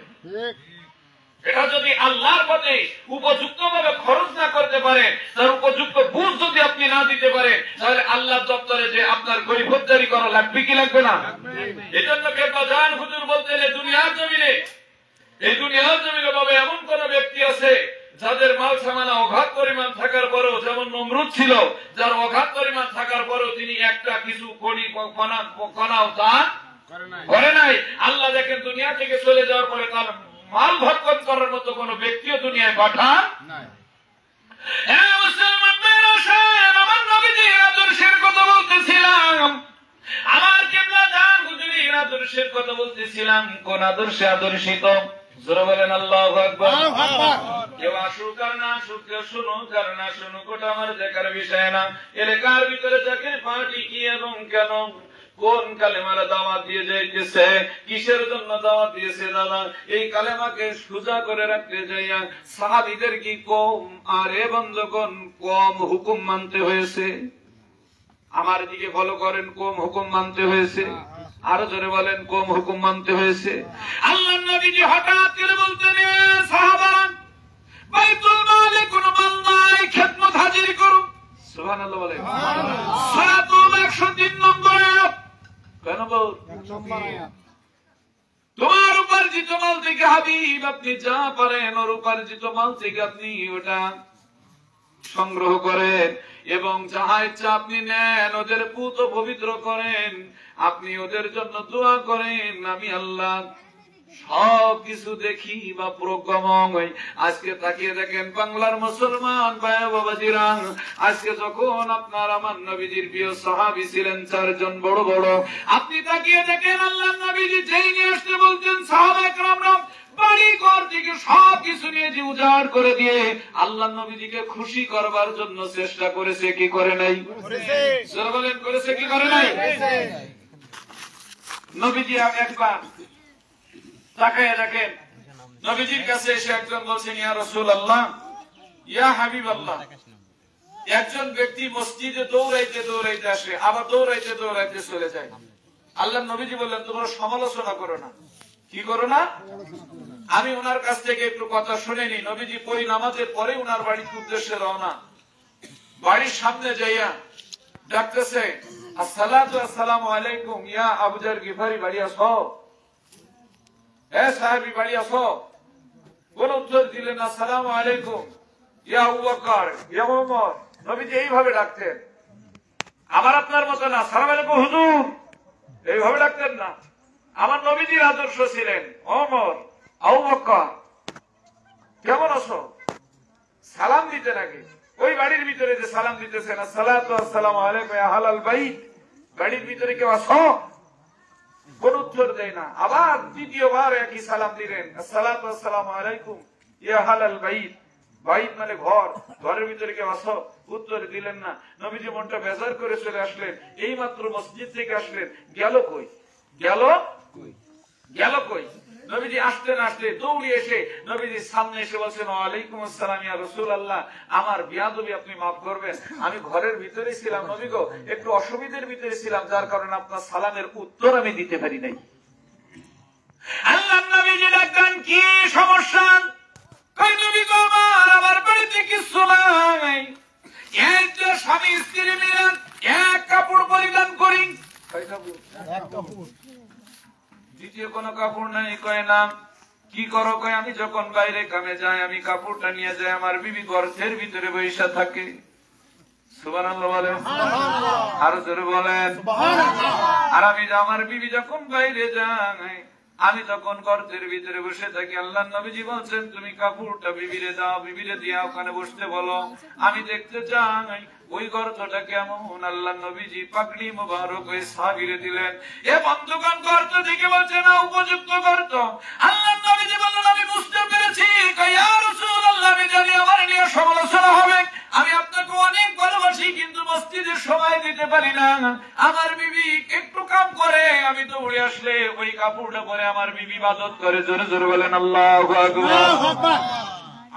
এটা যদি আল্লাহর পথে উপযুক্ত ভাবে খরচ না করতে পারে, তার উপযুক্ত বুঝ যদি আপনি না দিতে পারেন, তাহলে আল্লাহর দপ্তরে যে আপনার গরিবদারি করা লাগবে কি লাগবে না? এই জন্য কেবলাজান হুজুর বলতেন, দুনিয়ার জমিনে, এই দুনিয়ার জমিনে বাবা এমন কোন ব্যক্তি আছে যাদের মাল সামানা অগাধ পরিমাণ থাকার পরেও, যেমন নমরুদ ছিল, যার অগাধ পরিমাণ থাকার পরেও তিনি একটা কিছু কণাও দান করে নাই। আল্লাহ দেখেন দুনিয়া থেকে চলে যাওয়ার পরে তার মাল ভক্ষণ করার মতো কোন ব্যক্তিও দুনিয়ায় পাঠান। আমার নবীজির আদর্শের কথা বলতেছিলাম, আমার কেবলাজান হুজুরের আদর্শের কথা বলতেছিলাম। কোন আদর্শে আদর্শিত? জোরে বলেন আল্লাহু আকবার। কেউ আসুক আর না আসুক, কেউ শুনুক আর না শুনুক, ওটা আমার দেখার বিষয় না। এলাকার ভিতরে জাকের পার্টি কি এবং কেন, কোন কালেমারা দাওয়াত দিয়ে যাইতেছে, কিসের জন্য দাওয়াত দিয়েছে দাদা, এই কালেমাকে সোজা করে রাখতে যাইয়া সাহাবীদের কি কম আর এ বন্ধুগণ কম হুকুম মানতে হয়েছে? আমার দিকে ফলো করেন, কম হুকুম মানতে হয়েছে। আরো জোরে বলেন, কম হুকুম মানতে হয়েছে। আল্লাহর নবীজি হঠাৎ করে বলতেন, সাহাবারা বাইতুল মালে কোন মাল নাই, খেদমত হাজির করুন। সুবহানাল্লাহ বলেন। সূরাতুল 103 নম্বর আয়াত। কেন বল? তোমার উপার্জিত মাল থেকে হাবিব আপনি যা পারেন, ওর উপার্জিত মাল থেকে আপনি ওটা সংগ্রহ করেন এবং যাহা ইচ্ছা আপনি নেন, ওদের পুত পবিত্র করেন, আপনি ওদের জন্য দোয়া করেন। আমি আল্লাহ সব কিছু দেখি বা প্রজ্ঞাময়। আজকে তাকিয়ে দেখেন বাংলার মুসলমান ভাই বাবাজিরা, আজকে যখন আপনার আমার নবীজির প্রিয় সাহাবী ছিলেন চারজন বড় বড়, আপনি তাকিয়ে দেখেন আল্লাহর নবীজি যেই নিয়ে আসতে বলছেন, সাহাবায়ে কেরামরা বাড়ি ঘর থেকে সবকিছু নিয়ে যে উজাড় করে দিয়ে আল্লাহর নবীজিকে খুশি করবার জন্য চেষ্টা করেছে কি করে নাই? বলেন, করেছে কি করে নাই? নবীজি একবার তাকায় দেখেন, নবীজির কাছে এসে একজন বলছেন, ইয়া রাসূলুল্লাহ, ইয়া হাবিবাল্লাহ। একজন ব্যক্তি মসজিদে দৌড়াইতে দৌড়াইতে আসে, আবার দৌড়াইতে দৌড়াইতে চলে যায়। আল্লাহর নবীজি বললেন, তোমরা সমালোচনা করো না। কি করো না? আমি ওনার কাছ থেকে একটু কথা শুনে নি। নবীজি পরি নামাজের পরে ওনার বাড়ির উদ্দেশ্যে রওনা। বাড়ির সামনে যাইয়া ডাকতেছে, আসসালাতু আসসালামু আলাইকুম ইয়া আবু যার গিফারি, বাড়ি আসো। সাহাবী বাড়ি আসো। কোন উত্তর দিলেন না। আসসালামু আলাইকুম ইয়া আবু বকর, ইয়া ওমর। নবীজি এইভাবে ডাকতেন। আমার আপনার মতো না, আসসালামু আলাইকুম হুজুর এইভাবে ডাকতেন না। আমার নবীজির আদর্শ ছিলেন, ওমর, আবু বকর কেমন আছো, সালাম দিতেন আগে। ওই বাড়ির ভিতরে যে সালাম দিতেছেন, আসসালাতু আসসালামু আলাইকুম ইয়া আহলাল বাইত, বাড়ির ভিতরে কেউ আসো, কোন উত্তর দেয় না। আবার দ্বিতীয়বার একই সালাম দিলেন, আসসালাতু আসসালামু আলাইকুম ইয়া আহলাল বাইত, বাইত মানে ঘর, ঘরের ভিতরে কেউ আসো, উত্তর দিলেন না। নবীজি মনটা বেজার করে চলে আসলেন। এই মাত্র মসজিদ থেকে আসলেন, গেল কই, গেল কই? নবীজি আসতে না আসতে দৌড়িয়ে এসে নবীজির সামনে এসে বলছেন, ওয়ালাইকুম আসসালাম ইয়া রাসূলুল্লাহ, আমার বিয়াদবি আপনি মাফ করবেন, আমি ঘরের ভিতরে ছিলাম নবী গো, একটু অসুবিধার ভিতরে ছিলাম, যার কারণে আপনার সালামের উত্তর আমি দিতে পারি নাই। আল্লাহর নবীজি ডাকলেন, কি সমস্যা? কই নবী গো, আমার বাড়িতে কিছু নাই, একটা স্বামী স্ত্রী মিলে এক কাপড় পরিধান করি। এক কাপড়, দ্বিতীয় কোন কাপড় নাই। কয় না, কি করো? কয় আমি যখন বাইরে কামে যাই, আমি কাপড়টা নিয়ে যাই, আমার বিবি গর্তের ভিতরে বৈশা থাকে। সুবহানাল্লাহ বলেন, আরো জোরে বলেন। আর আমি আমার বিবি যখন বাইরে যাই, আমি তখন গর্তের ভিতরে বসে থাকি। আল্লাহর নবীজি বলছেন, তুমি কাপড়টা বিবিরে দাও, বিবিরে দিয়া ওখানে বসতে বলো, আমি দেখতে চাই ওই গর্তটা কেমন। আল্লাহর নবীজি পাগড়ি মোবারক ওই সাহাবীরে দিলেন। এ বন্ধুগণ, গর্ত দেখে বলছে না উপযুক্ত গর্ত। আল্লাহর নবীজি বললেন, আমি বুঝতে পেরেছি। ইয়া রাসূলুল্লাহ, আমি জানি আমার নিয়ে সমালোচনা হবে, আমি আপনাকে অনেক ভালোবাসি, কিন্তু মসজিদে সময় দিতে পারি না। আমার বিবি একটু কাম করে, আমি তো উড়ে আসলে ওই কাপড়টা পরে আমার বিবি ইবাদত করে। জোরে জোরে বলেন আল্লাহু আকবার।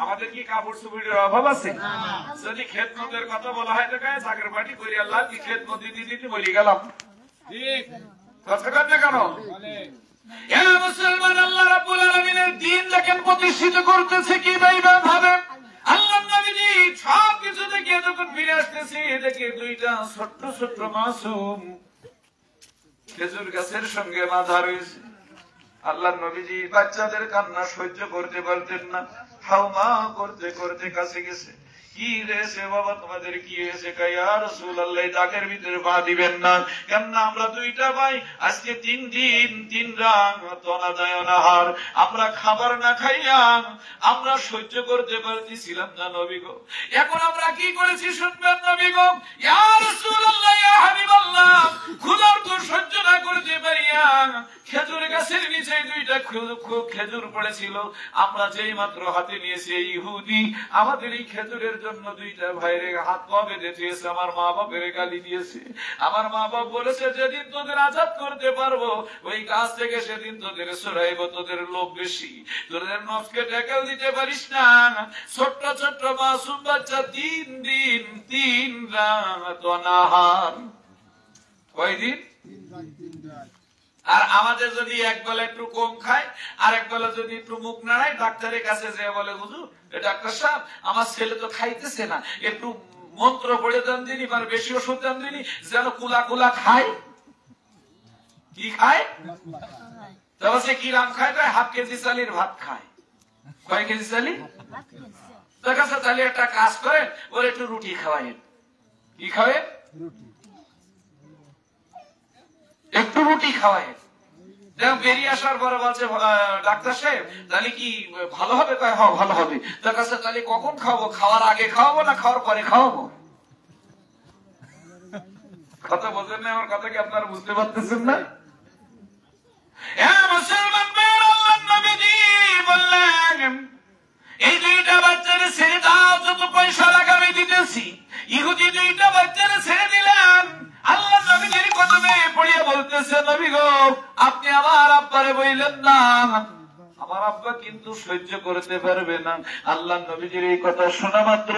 আমাদের কি কাপড় চুপড়ের অভাব আছে? যদি খেদমতের কথা বলা হয় তো কয় জাকের পার্টি করি আল্লাহ কি খেদমত দিতে বলি গেলাম। কথা কন না কেন? মুসলমান, আল্লাহ রাব্বুল আলামিনের দ্বীন দেখেন প্রতিষ্ঠিত করতেছে কি ভাবে। আল্লাহ নবীজি সব কিছু দেখে যখন ফিরে আসতেছে দেখে দুইটা ছোট্ট ছোট্ট মাসুম খেজুর গাছের সঙ্গে বাঁধা রয়েছে। আল্লাহ নবীজি বাচ্চাদের কান্না সহ্য করতে পারতেন না, হাউমা করতে করতে কাছে গেছে। কি হয়েছে বাবা, তোমাদের কি হয়েছে? ইয়া রাসূলুল্লাহ, ডাকের ভিতরে পা দিবেন না, কেননা আমরা দুইটা ভাই আজকে 3 দিন 3 রাত অনাদায় অনাহার আমরা খাবার না খাইয়া আমরা সহ্য করতে পারতেছিলাম না নবী গো। এখন আমরা কি করেছি শুনবেন নবী গো। ইয়া রাসূলুল্লাহ, ইয়া হাবিবাল্লাহ, ক্ষুধার তো সহ্য না করতে পারিয়া খেজুর গাছের নিচে দুইটা খেজুর পড়েছিল, আমরা যেই মাত্র হাতে নিয়েছি ইহুদি আমাদের এই খেজুরের জন্য দুইটা ভাইরে হাত পা বেঁধে দিয়েছে, আমার মা বাপের গালি দিয়েছে। আমার মা বাপ বলেছে যেদিন তোদের আজাদ করতে পারবো ওই গাছ থেকে সেদিন তোদের সরাইব, তোদের লোভ বেশি, তোদের নফসকে ট্যাকেল দিতে পারিস না। ছোট্ট ছোট্ট মাসুম বাচ্চা 3 দিন 3 রাত অনাহার। কয়দিন? আর আমাদের যদি এক বেলা একটু কম খায় আর এক বেলা যদি একটু মুখ নাড়ায় ডাক্তারের কাছে যে বলে হুজুর ডাক্তার সাহেব আমার ছেলে তো খাইতেছে না, একটু মন্ত্র পড়ে দেন দিনই মানে বেশি ওষুধ দেন দিনই যেন কুলা কুলা খায়। কি খায়? তবে সে কি রাম খায়? 1/2 কেজি চালের ভাত খায়। কয় কেজি চালি? তার কাছে তাহলে একটা কাজ করেন, ওর একটু রুটি খাওয়াইন। কি খাওয়াই? একটু রুটি খাওয়াই। বেরিয়ে আসার পরে বলছে ডাক্তার সাহেব তাহলে কি ভালো হবে? হ্যাঁ ভালো হবে। তার কাছে তাহলে কখন খাওয়াবো? খাওয়ার আগে খাওয়াবো না খাওয়ার পরে খাওয়াবো? কথা বলছেন না? আমার কথা কি আপনারা বুঝতে পারতেছেন না? মুসলমান বললেন এই দুইটা বাচ্চারা ছেড়ে দাও, যত পয়সা লাগাবে দিতেছি। ইহুদি দুইটা বাচ্চারা ছেড়ে দিলেন। আল্লাহ নবীর কদমে পড়িয়া বলতেছে নবী গো আপনি আমার আব্বারে বললেন না, আমার আব্বা কিন্তু সহ্য করতে পারবে না। আল্লাহ নবীজির এই কথা শোনা মাত্র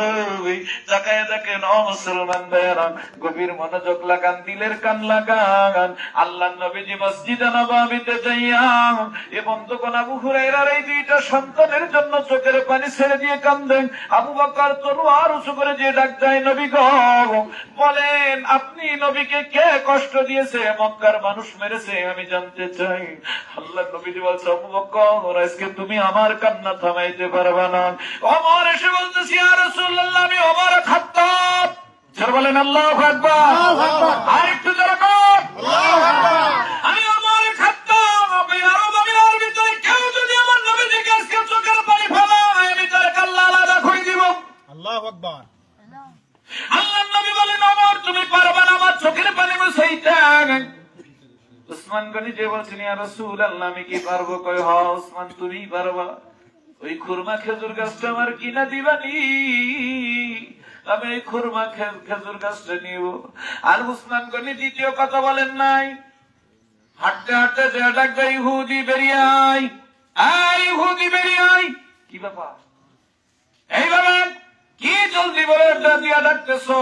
তাকায় দেখেন ও মুসলমান ভাইরা, গভীর মনোযোগ লাগান, দিলের কান লাগান। আল্লাহ নবীজি মসজিদে নববীতে যাইয়া এবং তখন আবু হুরায়রার এই দুইটা সন্তানের জন্য চোখের পানি ছেড়ে দিয়ে কান্দেন। আবু বকর তলোয়ার উঁচু করে যে ডাক দেয় নবী গো, বলেন আপনি নবীকে কে কষ্ট দিয়েছে? মক্কার মানুষ মেরেছে আমি জানতে চাই। আল্লাহ নবীজি বলছে আবু বকর আজকে তুমি আমার কান্না থামাইতে পারবে না। ওমর এসে বলতেছি ইয়া রাসূলুল্লাহ আমি ওমর খাত্তাব। যারা বলেন আল্লাহু আকবার, আর একটু জোরে কর আল্লাহু আকবার। আমি ওমর খাত্তাব, আমি আরবের ভিতরে কেউ যদি আমার নবীজিকে আজকে চোখের পানি ফেলায় আমি তার কাল্লা আলাদা করে দিব। আল্লাহু আকবার। আল্লাহ নবী বলেন ওমর তুমি পারবে না আমার চোখের পানি মুছাইতে। উসমান গনি যে বলছেন ইয়া রাসূলুল্লাহ আমি কি পারবো? কয় হ্যাঁ উসমান তুমি পারবা। ওই খুরমা খেজুর গাছটা আমার কিনা দিবানি, আমি এই খুরমা খেজুর গাছটা নিব। আর উসমান গনি দ্বিতীয় কথা বলেন নাই। হাঁটতে হাঁটতে যে ডাক দেয় ইহুদি বেরিয়ে আয়, আয় ইহুদি বেরিয়ে আয়। কি ব্যাপার? এই বাবা কি জলদি বলে দিয়া ডাকতেছো?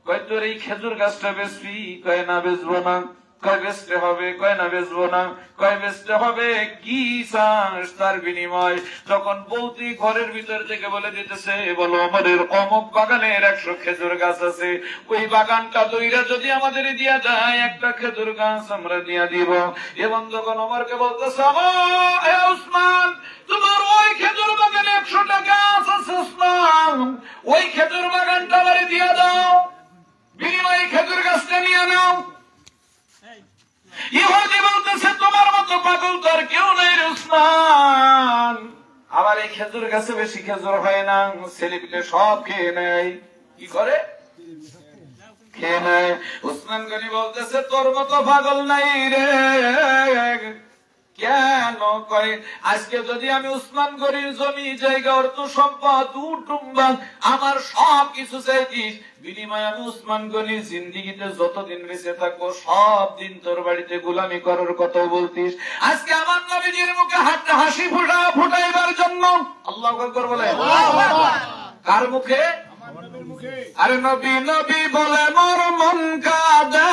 কয় তোর এই খেজুর গাছটা বেচবি? কয় না বেচবো না। কয় বেচতে হবে? কয় না বেচবো না। কয় বেচতে হবে? কি চাস তার বিনিময়? তখন বৌতি ঘরের ভিতর থেকে বলে দিতেছে বলো আমাদের অমুক বাগানের 100 খেজুর গাছ আছে, ওই বাগানটা দইরা যদি আমাদের দিয়া যায় একটা খেজুর গাছ আমরা দিয়া দিব। এবং যখন ওমরকে বলতেছে উসমান তোমার ওই খেজুর বাগানে 100টা গাছ আছে উসমান, ওই খেজুর বাগানটা আমারে দিয়া দাও, বিনিময়ে খেজুর গাছটা নিয়ে নাও। ইহুদি বলতেছে তোমার মতো পাগল তো আর কেউ নেই উসমান, আমার এই খেজুর গাছে বেশি খেজুর হয় না, ছেলেপিলে সব খেয়ে নেয়। কি করে? খেয়ে নেয়। উসমান গনি বলতেছে তোর মতো পাগল নাই রে। কেন কয় আজকে যদি আমি উসমান গনির জমি জায়গা অর্থ সম্পদ উটুম্বা আমার সব কিছু চাইতিস, বিনিময়ে আমি উসমান গনির জিন্দিগিতে যতদিন বেঁচে থাকবো সব দিন তোর বাড়িতে গোলামি করার কথা বলতিস। আজকে আমার নবীজির মুখে হাসি ফুটাইবার জন্য আল্লাহু আকবার বলে। কার মুখে? আরে নবী নবী বলে মোর মন কাঁদে,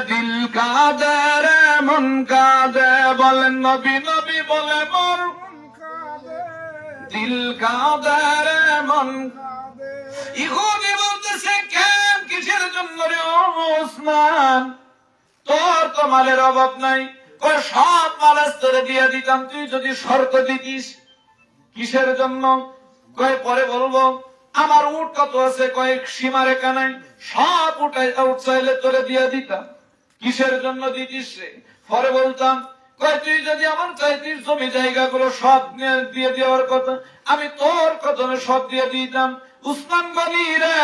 দিল কাঁদে রে মন কাঁদে, বলেন নবী নবী বলে মোর দিল কাঁদে রে মন। ইহুদি বলতেছে কেন, কিসের জন্য রে ওসমান, তোর তো মালের অভাব নাই, কয় সব মাল তোরে দিয়ে দিতাম তুই যদি শর্ত দিতিস। কিসের জন্য? কয় পরে বলবো। আমার উট কত আছে? কয়েক সীমারেখা নাই, সব উট চাইলে তোরে দিয়ে দিতাম। কিসের জন্য দিতিস রে? পরে বলতাম। কয় তুই যদি আমার চাইতিস জমি জায়গাগুলো সব দিয়ে দেওয়ার কথা, আমি তোর কদমে সব দিয়ে দিতাম। উসমান গনি রে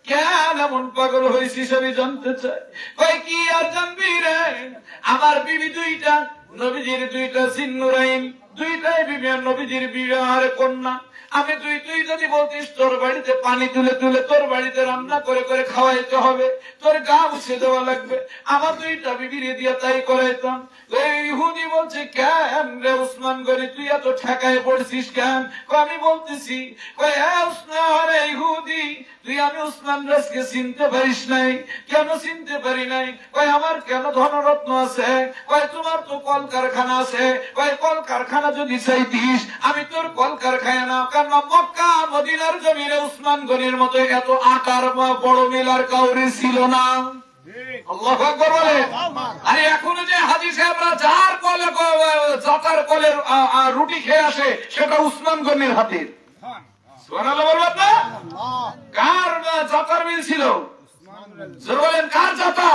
কেন এমন পাগল হয়েছিস আমি জানতে চাই। কয় কি আর জানবি রে, আমার বিবি দুইটা, নবীজির দুইটা জিন্নুরাইন, দুইটাই বিবি নবীজির বিবাহের কন্যা। আমি তুই যদি বলতিস তোর বাড়িতে পানি তুলে তুলে তোর বাড়িতে রান্না করে করে খাওয়াইতে হবে, তোর গা মুছে দেওয়া লাগবে, আমার দুইটা বিবির দিয়ে তাই করাইতাম। ইহুদি বলছে কেন রে উসমান গনি তুই এত ঠেকায় পড়ছিস কেন? আমি বলতেছি ইহুদি তুই আমি উসমান রাজকে চিনতে পারিস নাই। কেন চিনতে পারি নাই? কয় আমার কেন ধনরত্ন আছে, কয় তোমার তো কলকারখানা আছে, কয় কলকারখানা যদি চাইতিস আমি তোর কলকারখানা, কারণ মক্কা মদিনার জমিনে উসমান গনির মতো এত আকার বড় মিল আর কাউরি ছিল না। আল্লাহু আকবার বলে। আরে এখনো যে হাজী সাহেবরা যার কলে জাতার কলের রুটি খেয়ে আসে সেটা উসমান গনির হাতের। সুবহানাল্লাহ বলবেন না? কার জাতার মিল ছিল? জোরে বলেন কার জাতা?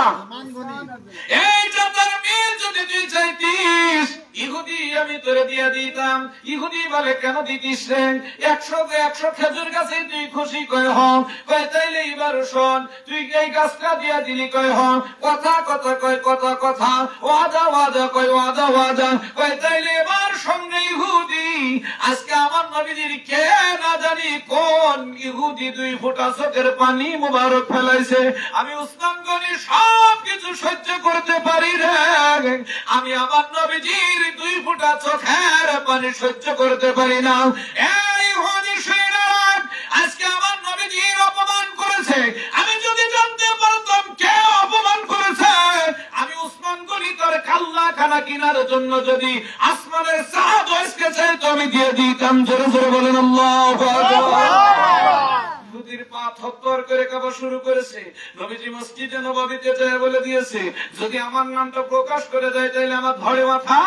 এই জাতার মিল যদি তুই চাইতিস ইহুদি আমি তোরে দিয়ে দিতাম। ইহুদি বলে কেন দিতিস রে? 100 খেজুর গাছে তুই খুশি কয় হন, কয় তাইলে এবার শোন তুই এই গাছটা দিয়া দিলি কয় হন, কথা কথা কয় কথা কথা, ওয়াদা ওয়াদা কয় ওয়াদা ওয়াদা, কয় তাইলে এবার সঙ্গে ইহুদি আজকে আমার নবীজির কে না জানি কোন ইহুদি 2 ফোঁটা চোখের পানি মুবারক ফেলাইছে। আমি উসমান গনি সব কিছু সহ্য করতে পারি রে, আমি আমার নবীজির 2 ফোঁটা চোখের পানি সহ্য করতে পারি না। এই ইহুদি শয়তান আজকে আমার নবীজির অপমান করেছে, আমি যদি জানতে পারতাম কে অপমান করেছে, আমি উসমান গনি তার কাল্লা খানা কেনার জন্য যদি আসমানের চাঁদ আজকে চাইতো আমি দিয়ে দিতাম। জোরে জোরে বলেন আল্লাহু আকবার। ইহুদির পা থরথর করে কাঁপা শুরু করেছে। নবীজি মসজিদে নববীতে যায় বলে দিয়েছে যদি আমার নামটা প্রকাশ করে দেয় তাহলে আমার ধরে মাথা।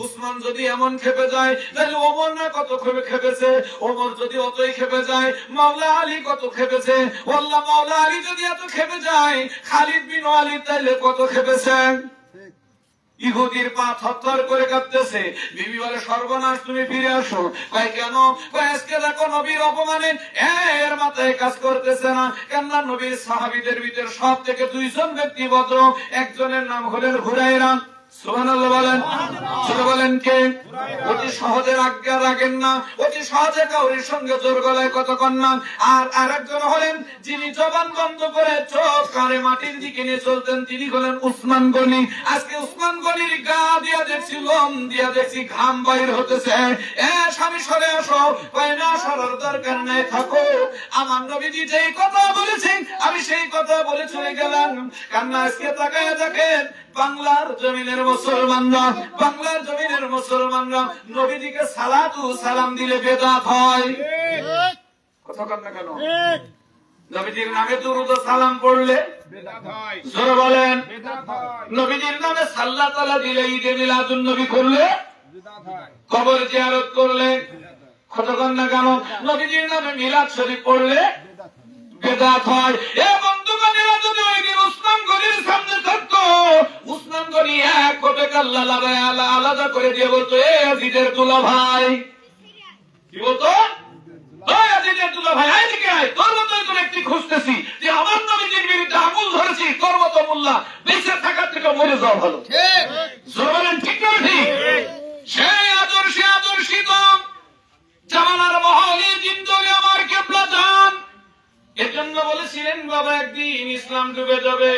উসমান যদি এমন খেপে যায় তাহলে ওমর না কত খেপেছে, ওমর যদি অতই খেপে যায় মাওলা আলী কত খেপেছে, ওয়াল্লাহ মাওলা আলী যদি এত খেপে যায় খালিদ বিন ওয়ালিদ তাইলে কত খেপেছে। ইহুদির পা থরথর করে কাঁপতেছে। বিবি বলে সর্বনাশ তুমি ফিরে আসো। কয় কেন? কয় আজকে দেখো নবীর অপমানে এর মাথায় কাজ করতেছে না। কেননা নবীর সাহাবীদের ভিতর সব থেকে 2 জন ব্যক্তি ভদ্র, একজনের নাম হলেন হুরায়রা। সুবহানাল্লাহ বলেন। ছোট বলেন কে? অতি সহজে আজ্ঞা রাখেন না, অতি সহজে কাউরির সঙ্গে জোর গলায় কথা কন না। আর আরেকজন হলেন যিনি জবান বন্ধ করে চোখ কানে মাটির দিকে নিয়ে চলতেন, তিনি হলেন উসমান গনি। আজকে উসমান গনির গা দিয়া দেখছি লোম দিয়া দেখছি ঘাম বাইর হতেছে। স্বামী সরে আসো। কয় না সরার দরকার নাই, থাকো। আমার নবীজি যেই কথা বলেছেন আমি সেই কথা বলে চলে গেলাম। কারণ আজকে তাকায় দেখেন বাংলার জমিনের মুসলমানরা, বাংলার জমিনের মুসলমানরা নবীজিকে সালাতু সালাম দিলে বেদাত হয়। কথা কন না কেন? নবীজির নামে দুরূদ ও সালাম পড়লে বেদাত হয়। জোরে বলেন বেদাত হয়। নবীজির নামে সাল্লাত তাআলা দিলে ঈদে মিলাদুন নবী করলে বেদাত হয়। কবর জিয়ারত করলে কথা কন না কেন? নবীজির নামে মিলাদ শরীফ পড়লে বেদাত হয়। এ বন্ধুগণেরা যদি ওই দিন উসমান গনির সামনে থাকতো, উসমান গনি এক কোপে কাল্লা লাগায় আলাদা করে দিয়ে বলতো এ আজিদের দুলা ভাই। কি বলতো? ওই আজিদের দুলা ভাই এদিকে আয়, তোর মতোই তোর একটি খুঁজতেছি যে আমার নবীজির বিরুদ্ধে আঙুল ধরেছি, তোর মতো মোল্লা বেঁচে থাকার থেকে মরে যাওয়া ভালো। ঠিক জোরে বলেন ঠিক না ঠিক? ইসলাম ডুবে যাবে।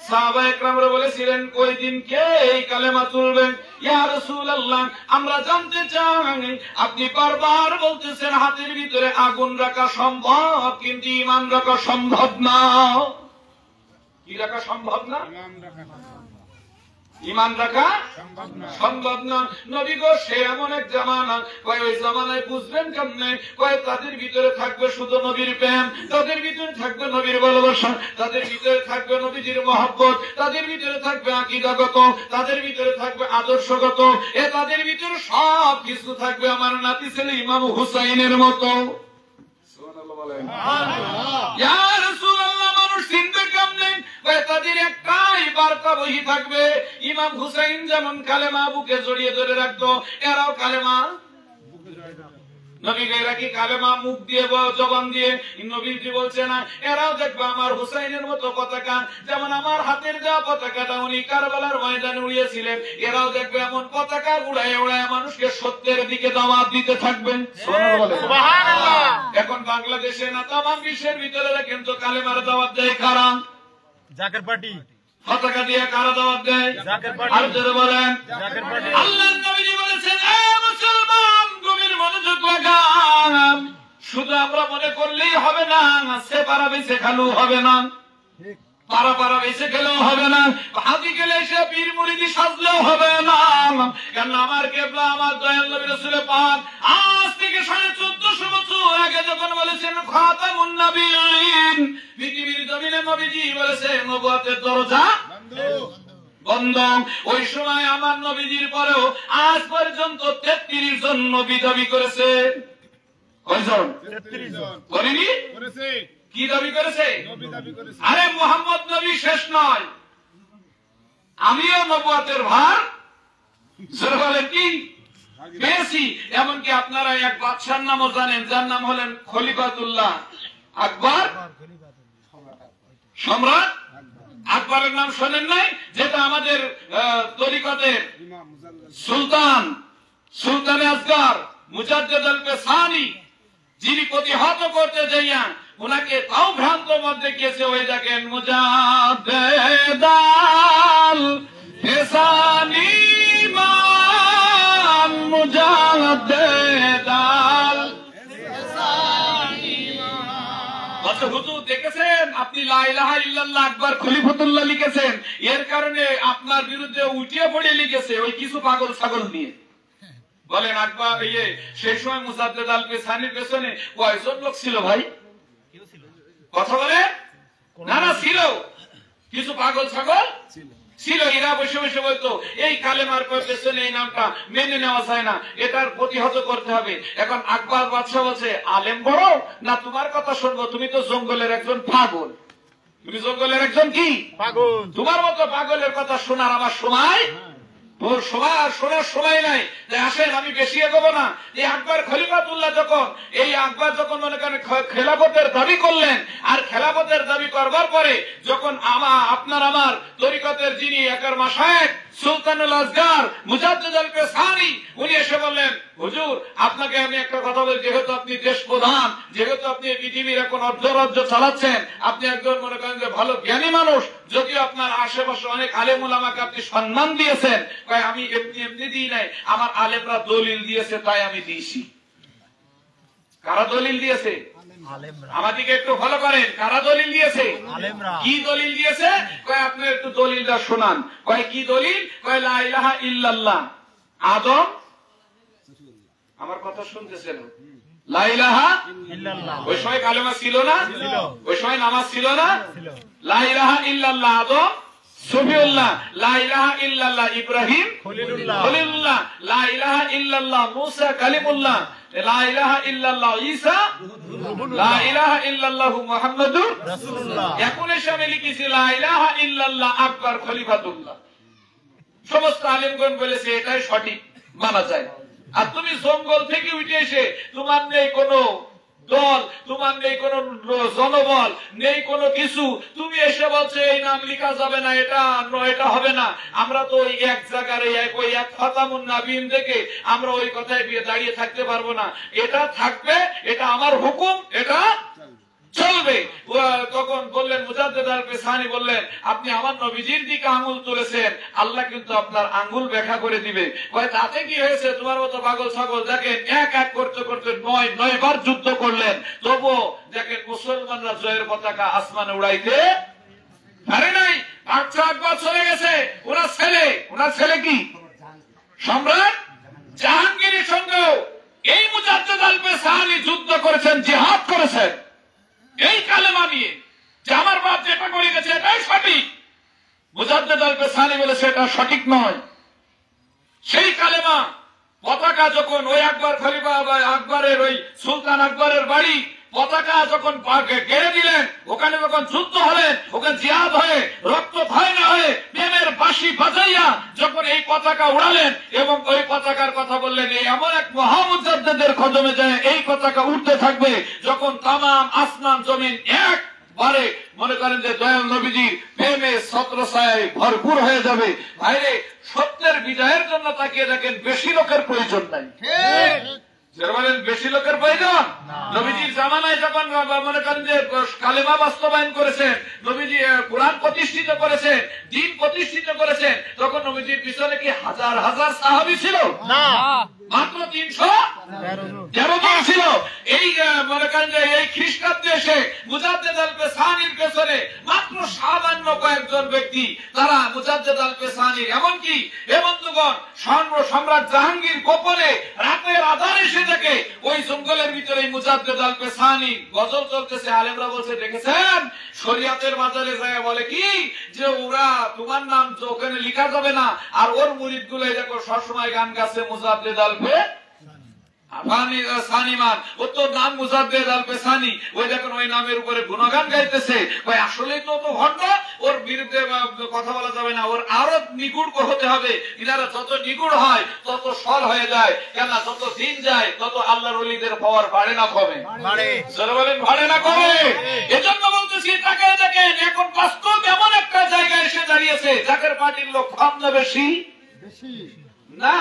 সাহাবা একরামরা বলেছিলেন, ওই দিন কে এই কালেমা তুলবেন? ইয়া রাসূলুল্লাহ, আমরা জানতে চাই। আপনি বারবার বলতেছেন হাতের ভিতরে আগুন রাখা সম্ভব, কিন্তু ঈমান রাখা সম্ভব না। কি রাখা সম্ভব না? ঈমান রাখা সম্ভব না। নবী গো, সে এমন এক জামানা, কয় ওই জামানায় বুঝবেন কেমনে? কয় তাদের ভিতরে থাকবে শুধু নবীর প্রেম, তাদের ভিতরে থাকবে নবীর ভালোবাসা, তাদের ভিতরে থাকবে নবীজির মহব্বত, তাদের ভিতরে থাকবে আকীদাগত, তাদের ভিতরে থাকবে আদর্শগত, তাদের ভিতরে সব কিছু থাকবে আমার নাতি ছেলে ইমাম হুসাইনের মতো। সুবহানাল্লাহ বলেন। ইয়া রাসূলুল্লাহ, মানুষ চিনবে কেমনে? তাদের একটাই বার্তা বহি থাকবে। ইমাম হুসাইন যেমন কালেমা বুকে জড়িয়ে ধরে রাখতো, এরাও কালেমা নবী গায়রা কি কালেমা মুখ দিয়ে জবান দিয়ে নবীজি বলছে না, এরাও দেখবে আমার হুসাইনের মতো পতাকা, যেমন আমার হাতের দেওয়া পতাকাটা উনি কারবালার ময়দানে উড়িয়েছিলেন, এরাও দেখবে এমন পতাকা উড়ায় উড়ায় মানুষকে সত্যের দিকে দাওয়াত দিতে থাকবেন। সুবহানাল্লাহ। এখন বাংলাদেশে না তামাম বিশ্বের ভিতরে কিন্তু কালেমার দাওয়াত দেয় কারা? জাকের পার্টি। পতাকা দিয়ে কারা দাওয়াত দেয়? জাকের পার্টি। আর জোরে বলেন। জাকের পার্টি। আল্লাহর নবীজি বলেছেন, এ মুসলমান, গভীর মনোযোগ লাগান। শুধু আমরা মনে করলেই হবে না, সে পারা বেঁচে খেলেও হবে না, পারা পারা বেঁচে খেলেও হবে না, হাতি গেলে সে পীর মুরিদি সাজলেও হবে না। কেন আমার কেবলা আমার দয়াল নবী রাসূল পাক আজ থেকে 1450 বছর আগে যখন বলেছেন খাতামুন নবিয়্যিন, পৃথিবীর জমিনে নবীজি বলেছেন নবুয়তের দরজা বন্ধ। ওই সময় আমার নবীজির পরেও আজ পর্যন্ত 33 জন নবী দাবি করেছে। কয়জন? 33 জন করেনি? করেছে। কি দাবি করেছে? নবী দাবি করেছে। আরে মুহাম্মদ নবী শেষ নয়, আমিও নবুয়তের ভার জোরে বলেন কি পেয়েছি। এমনকি আপনারা এক বাদশার নামও জানেন, যার নাম হলেন খলিফাতুল্লাহ আকবর, সম্রাট আকবরের নাম শোনেন নাই? যেটা আমাদের তরিকতের সুলতান, সুলতানে আসগর মুজাদ্দিদ আল পেশানি, যিনি প্রতিহত করতে যাইয়া উনাকে তাও ভ্রান্ত মধ্যে গিয়েছে। ওই দেখেন মুজাদ্দিদ আল পেশানি মান, মুজাদ্দিদ আল পেশানি মান। আচ্ছা হুজুর দেখেছেন আপনি লা ইলাহা ইল্লাল্লাহ আকবর খলিফাতুল্লাহ লিখেছেন, এর কারণে আপনার বিরুদ্ধে উঠিয়ে পড়ে লিখেছে ওই কিছু পাগল ছাগল নিয়ে। বলেন আকবর সেই সময় মুজাদ্দিদ আল পেশানির পেছনে কয়জন লোক ছিল ভাই? কথা বলে না না, ছিল কিছু পাগল ছাগল ছিল। এরা বসে বসে বলতো এই কালেমার পেছনে এই নামটা মেনে নেওয়া যায় না, এটার প্রতিহত করতে হবে। এখন আকবর বাদশাহ বলছে, আলেম বড় না তোমার কথা শুনবো? তুমি তো জঙ্গলের একজন পাগল, তুমি জঙ্গলের একজন কি পাগল। তোমার মতো পাগলের কথা শোনার আমার সময়, তোর সময় আর শোনার সময় নাই। আসেন আমি বেশি এগোবো না। এই আকবর খলিফাতুল্লাহ যখন মনে করেন খেলাফতের দাবি করলেন, আর খেলাফতের দাবি করবার পরে যখন আপনার আমার তরিকতের যিনি একের মাশায়েখ সুলতানুল আসগর মুজাদ্দিদ আল পেশানি, উনি এসে বললেন, হুজুর আপনাকে আমি একটা কথা বলি, যেহেতু আপনি দেশ প্রধান, যেহেতু আপনি পৃথিবীর এখন অর্ধরাজ্য চালাচ্ছেন, আপনি একজন মনে করেন যে ভালো জ্ঞানী মানুষ, যদিও আপনার আশেপাশে অনেক আলেম উলামাকে আপনি সম্মান দিয়েছেন, তাই আমি এমনি এমনি দিই নাই, আমার আলেমরা দলিল দিয়েছে তাই আমি দিয়েছি। কারা দলিল দিয়েছে? আমাদেরকে একটু ভালো করেন, কারা দলিল দিয়েছে? কি দলিল দিয়েছে? কয় আপনি একটু দলিলটা শোনান। কয় কি দলিল? কয় লা ইলাহা ইল্লাল্লাহ আদম, আমার কথা শুনতেছেন, লা ইলাহা ইল্লাল্লাহ। ওই সময় কালেমা ছিল না? ওই সময় নামাজ ছিল না? লা ইলাহা ইল্লাল্লাহ আদম সফিউল্লাহ, লা ইলাহা ইল্লাল্লাহ ইব্রাহিম খলিলুল্লাহ, লা ইলাহা ইল্লাল্লাহ মুসা কালিমুল্লাহ, লা ইলাহা ইল্লাল্লাহ ঈসা, লা ইলাহা ইল্লাল্লাহু মুহাম্মাদুর রাসূলুল্লাহ। এখন এসে আমি লিখেছি লা ইলাহা ইল্লাল্লাহ আকবর খলিফাতুল্লাহ। সমস্ত আলেমগণ বলেছে এটাই সঠিক, মানা যায়। আর তুমি জঙ্গল থেকে উঠে এসে তোমার নেই কোনো দল, তোমার নেই কোন জনবল, নেই কোনো কিছু, তুমি এসে বলছে এই নাম লেখা যাবে না, এটা হবে না। আমরা তো ওই এক জায়গার ওই এক খাতামুন নবিয়্যিন থেকে আমরা ওই কথায় দাঁড়িয়ে থাকতে পারবো না। এটা থাকবে, এটা আমার হুকুম, এটা চলবে। তখন বললেন মুজাদ্দেদ আল পেছানি বললেন, আপনি আমার নবীজির দিকে আঙ্গুল তুলেছেন, আল্লাহ কিন্তু আপনার আঙ্গুল ব্যাখ্যা করে দিবে। তাতে কি হয়েছে, তোমার মতো পাগল ছাগল দেখেন এক এক করতে করতে 9 বার যুদ্ধ করলেন, তবুও দেখেন মুসলমানরা জয়ের পতাকা আসমানে উড়াইতে পারে নাই। 5 বার চলে গেছে, ওনার ছেলে কি সম্রাট জাহাঙ্গীরের সঙ্গেও এই মুজাদ্দেদ আল পেছানি যুদ্ধ করেছেন, জিহাদ করেছেন এই কালেমা নিয়ে যে আমার বাপ যেটা করে গেছে এটাই সঠিক। মুজাদ্দেদ আল পেছানি বলেছে এটা সঠিক নয়। সেই কালেমা পতাকা যখন ওই আকবর খলিফা বা আকবরের ওই সুলতান আকবরের বাড়ি পতাকা যখন গেড়ে দিলেন, ওখানে যখন যুদ্ধ হলেন, ওখানে জিহাদ হয়ে রক্ত ক্ষয় না হয়ে প্রেমের বাঁশি বাজাইয়া যখন এই পতাকা উড়ালেন এবং ওই পতাকার কথা বললেন, এই এমন এক মহামুজাদ্দেদের কদমে যায় এই পতাকা উঠতে থাকবে, যখন তামাম আসমান জমিন একবারে মনে করেন যে দয়াল নবীজির প্রেমে ছত্রছায়ায় ভরপুর হয়ে যাবে। বাইরে সত্যের বিজয়ের জন্য তাকিয়ে দেখেন, বেশি লোকের প্রয়োজন নাই। বলেন বেশি লোকের প্রয়োজন? নবীজির জামানায় যখন মনে করেন যে কালেমা বাস্তবায়ন করেছেন, নবীজি কোরআন প্রতিষ্ঠিত করেছেন, দ্বীন প্রতিষ্ঠিত করেছেন, তখন নবীজির পিছনে কি হাজার হাজার সাহাবী ছিল? না, মাত্র 313 জন ছিল। এই মনে করেন যে এই খ্রিস্টাব্দে এসে মুজাদ্দেদ আল পেছানির পেছনে মাত্র সামান্য কয়েকজন ব্যক্তি, তারা মুজাদ্দেদ আল পেছানির এমনকি এ বন্ধুগণ সম্রাট জাহাঙ্গীর গোপনে রাতের আধার এসে দেখে ওই জঙ্গলের ভিতরে মুজাদ্দেদ আল পেছানি গজল চলতেছে। আলেমরা বলছে দেখেছেন, শরিয়াতের বাজারে যায় বলে কি যে ওরা তোমার নাম তো ওখানে লিখা যাবে না, আর ওর মুরিদ গুলো দেখো সবসময় গান গাছে মুজাদ্দেদ আল নাম মুজাদ্দেদ আল পেছানি, ওই দেখুন ওই নামের উপরে গুণগান গাইতেছে। আসলে তো ভণ্ড, ওর বিরুদ্ধে কথা বলা যাবে না, ওর আরো নিগুড় হতে হবে। ইনারা যত নিগুড় হয় তত সল হয়ে যায়, কেন যত দিন যায় তত আল্লাহর ওলিদের পাওয়ার বাড়ে না কমে? বলেন বাড়ে না কমে? এজন্য বলতেছি তাকে দেখেন এখন বাস্তব এমন একটা জায়গায় এসে দাঁড়িয়েছে, জাকের পার্টির লোক কম না বেশি? না,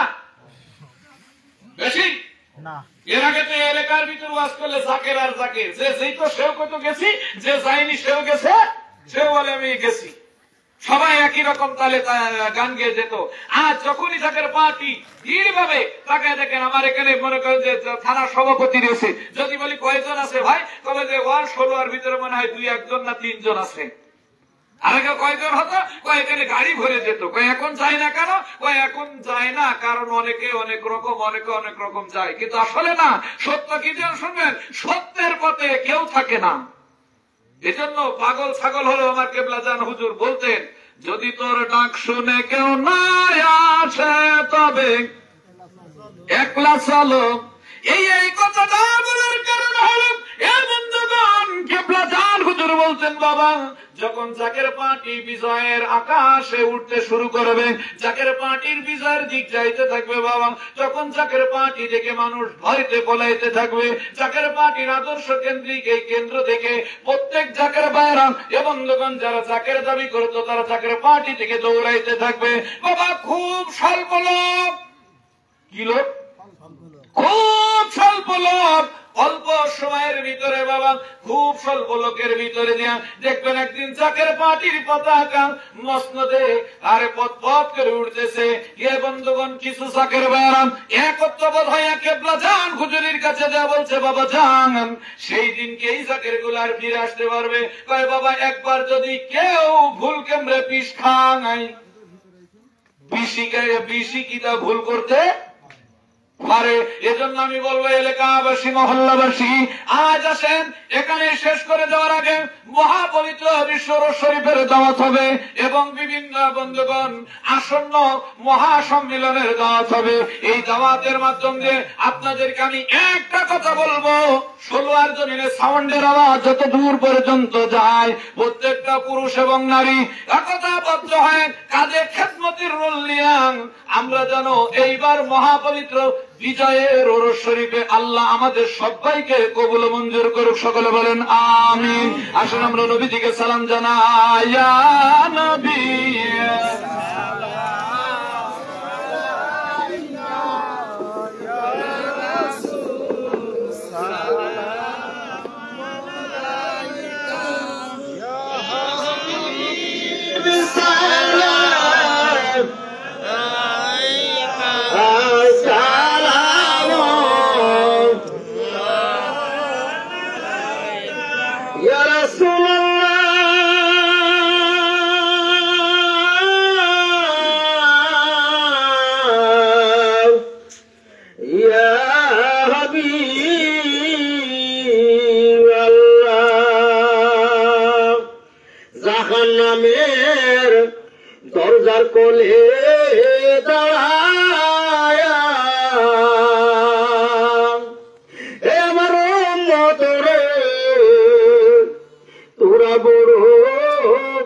বেশি। এর আগে তো এলাকার ভিতরে ওয়াজ করলে জাকের আর জাকের, যে যেই তো সেও কত গেছি, যে যায়নি সেও গেছে, সেও বলে আমি গেছি, সবাই একই রকম তালে গান গেয়ে যেত। আজ যখনই জাকের পার্টি ভিড় ভাবে তাকে দেখেন, আমার এখানে মনে করেন যে থানার সভাপতি রয়েছে, যদি বলি কয়জন আছে ভাই, তবে যে ওয়াল 16 ভিতরে মনে হয় 2-1 জন না 3 জন আছে। আগে কয়জন হতো, এখানে গাড়ি ভরে যেত। এখন যায় না কেন? এখন যায় না কারণ অনেকে অনেক রকম যায়, কিন্তু আসলে না, সত্য কি যেন শুনবেন, সত্যের পথে কেউ থাকে না। এজন্য পাগল ছাগল হলো আমার কেবলাজান হুজুর বলতেন, যদি তোর ডাক শুনে কেউ না আসে তবে একলা চলো। এই কথাটা বলার কারণ হলো এই বন্ধুগণ, কেবলাজান হুজুর বলতেন, বাবা যখন জাকের পার্টি বিজয়ের আকাশে উঠতে শুরু করবে, জাকের পার্টির বিজয়ের দিক যাইতে থাকবে বাবা, তখন জাকের পার্টি থেকে মানুষ ভয়তে পলাইতে থাকবে। জাকের পার্টির আদর্শ কেন্দ্রিক এই কেন্দ্র থেকে প্রত্যেক জাকের বাইরা এবং লোকজন যারা জাকের দাবি করতো তারা জাকের পার্টি থেকে দৌড়াইতে থাকবে। বাবা খুব স্বল্প লোক, কি লোক? খুব স্বল্প লোক, অল্প সময়ের ভিতরে বাবা, খুব স্বল্প লোকের ভিতরে দিয়া দেখবেন একদিন জাকের পার্টির পতাকা মসনদে আরে পথ করে উঠতেছে। এ বন্ধুগণ কিছু জাকের বাইরাম একত্রবোধ হইয়া কেবলাজান হুজুরের কাছে যা বলছে, বাবা জান সেই দিনকে এই জাকের গুলার ফিরে আসতে পারবে? কয় বাবা একবার যদি কেউ ভুল কেমরে পিস খায়, পিসি কি তা ভুল করতে পারে? এজন্য আমি বলবো এলাকাবাসী মহল্লাবাসী, আজ আসেন এখানে শেষ করে দেওয়ার আগে মহাপবিত্র বিশ্ব শরীফের দাওয়াত হবে এবং বিভিন্ন বন্ধুগণ আসন্ন মহাসম্মেলনের দাওয়াত হবে। এই দাওয়াতের মাধ্যমে আপনাদেরকে আমি একটা কথা বলবো, 16 জনের সাউন্ডের আওয়াজ যত দূর পর্যন্ত যায়, প্রত্যেকটা পুরুষ এবং নারী একতাবদ্ধ হয় কাজে খেদমতির রোল নিয়ে আমরা যেন এইবার মহাপবিত্র বিজয়ের ওরস শরীফে আল্লাহ আমাদের সবাইকে কবুল মঞ্জুর করুক। সকলে বলেন আমিন। আসুন আমরা নবীজিকে সালাম জানাই, ইয়া নবী কোলে দাঁড়ায়া এ আমার উম্মত রে তোরা বড়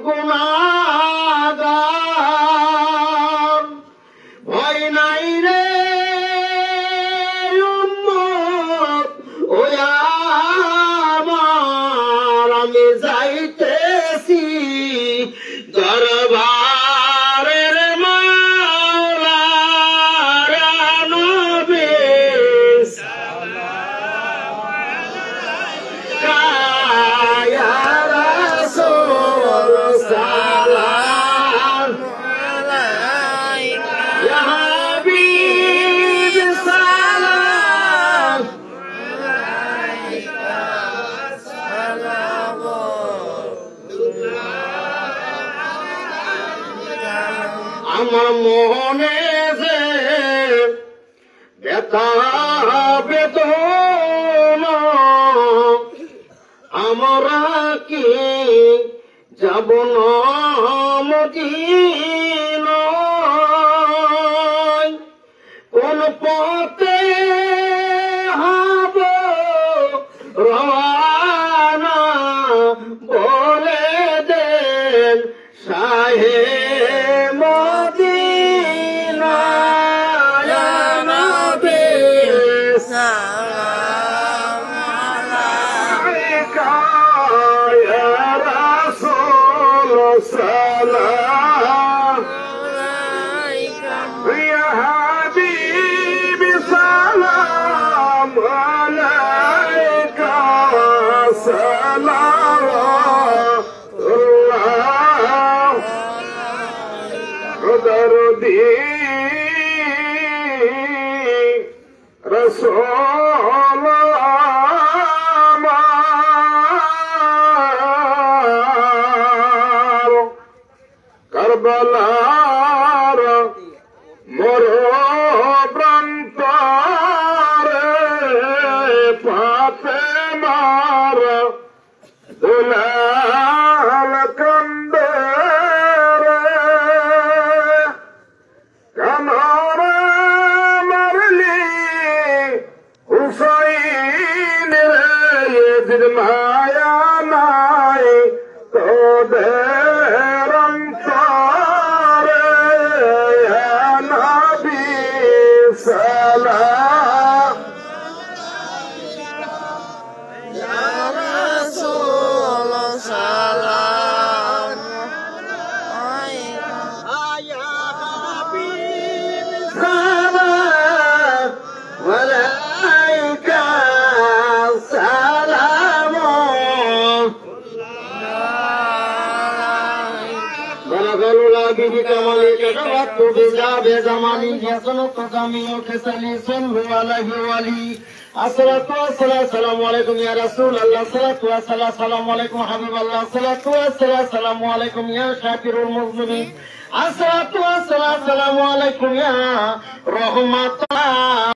গুনাহগার ভয় নাই রে উম্মত ও আমার আমি যাইতেছি দরবারের মাওলার নবী ইয়া রাসূল সালাম আলাইকা ইয়া হাবিব সালাম আলাইকা সালাম আমার মনে যে ব্যথা বেদনা আমরা কি যাব না মদিনায় কোন পথে হব রওয়ানা বলে দেন শাহে মদিনা ইয়া নবী সালাম আলাইকা ইয়া রাসূল সালাম আলাইকা ইয়া হাবিব সালাম আলাইকা সালাম দরদি রসূল আমার কারবালার মোর প্রান্তরে ফাতেমার দুলাল কান্দে কামরা মারলি হুসাইন রে মায়া নাই তোদের অন্তরে ইয়া নবী সালাম ইয়া রাসূল সালাম আলাইকা ইয়া হাবিব সালাম আলাইকা সালাম بلغ بكمالك شرطت بجاب زماني يسنط زمي وكسلي صلوا عليه ولي الصلاة والسلام السلام عليكم يا رسول الله الصلاة والسلام السلام عليكم حبيب الله الصلاة والسلام السلام عليكم يا شاكر المظلمين الصلاة والسلام السلام عليكم يا رحمة الله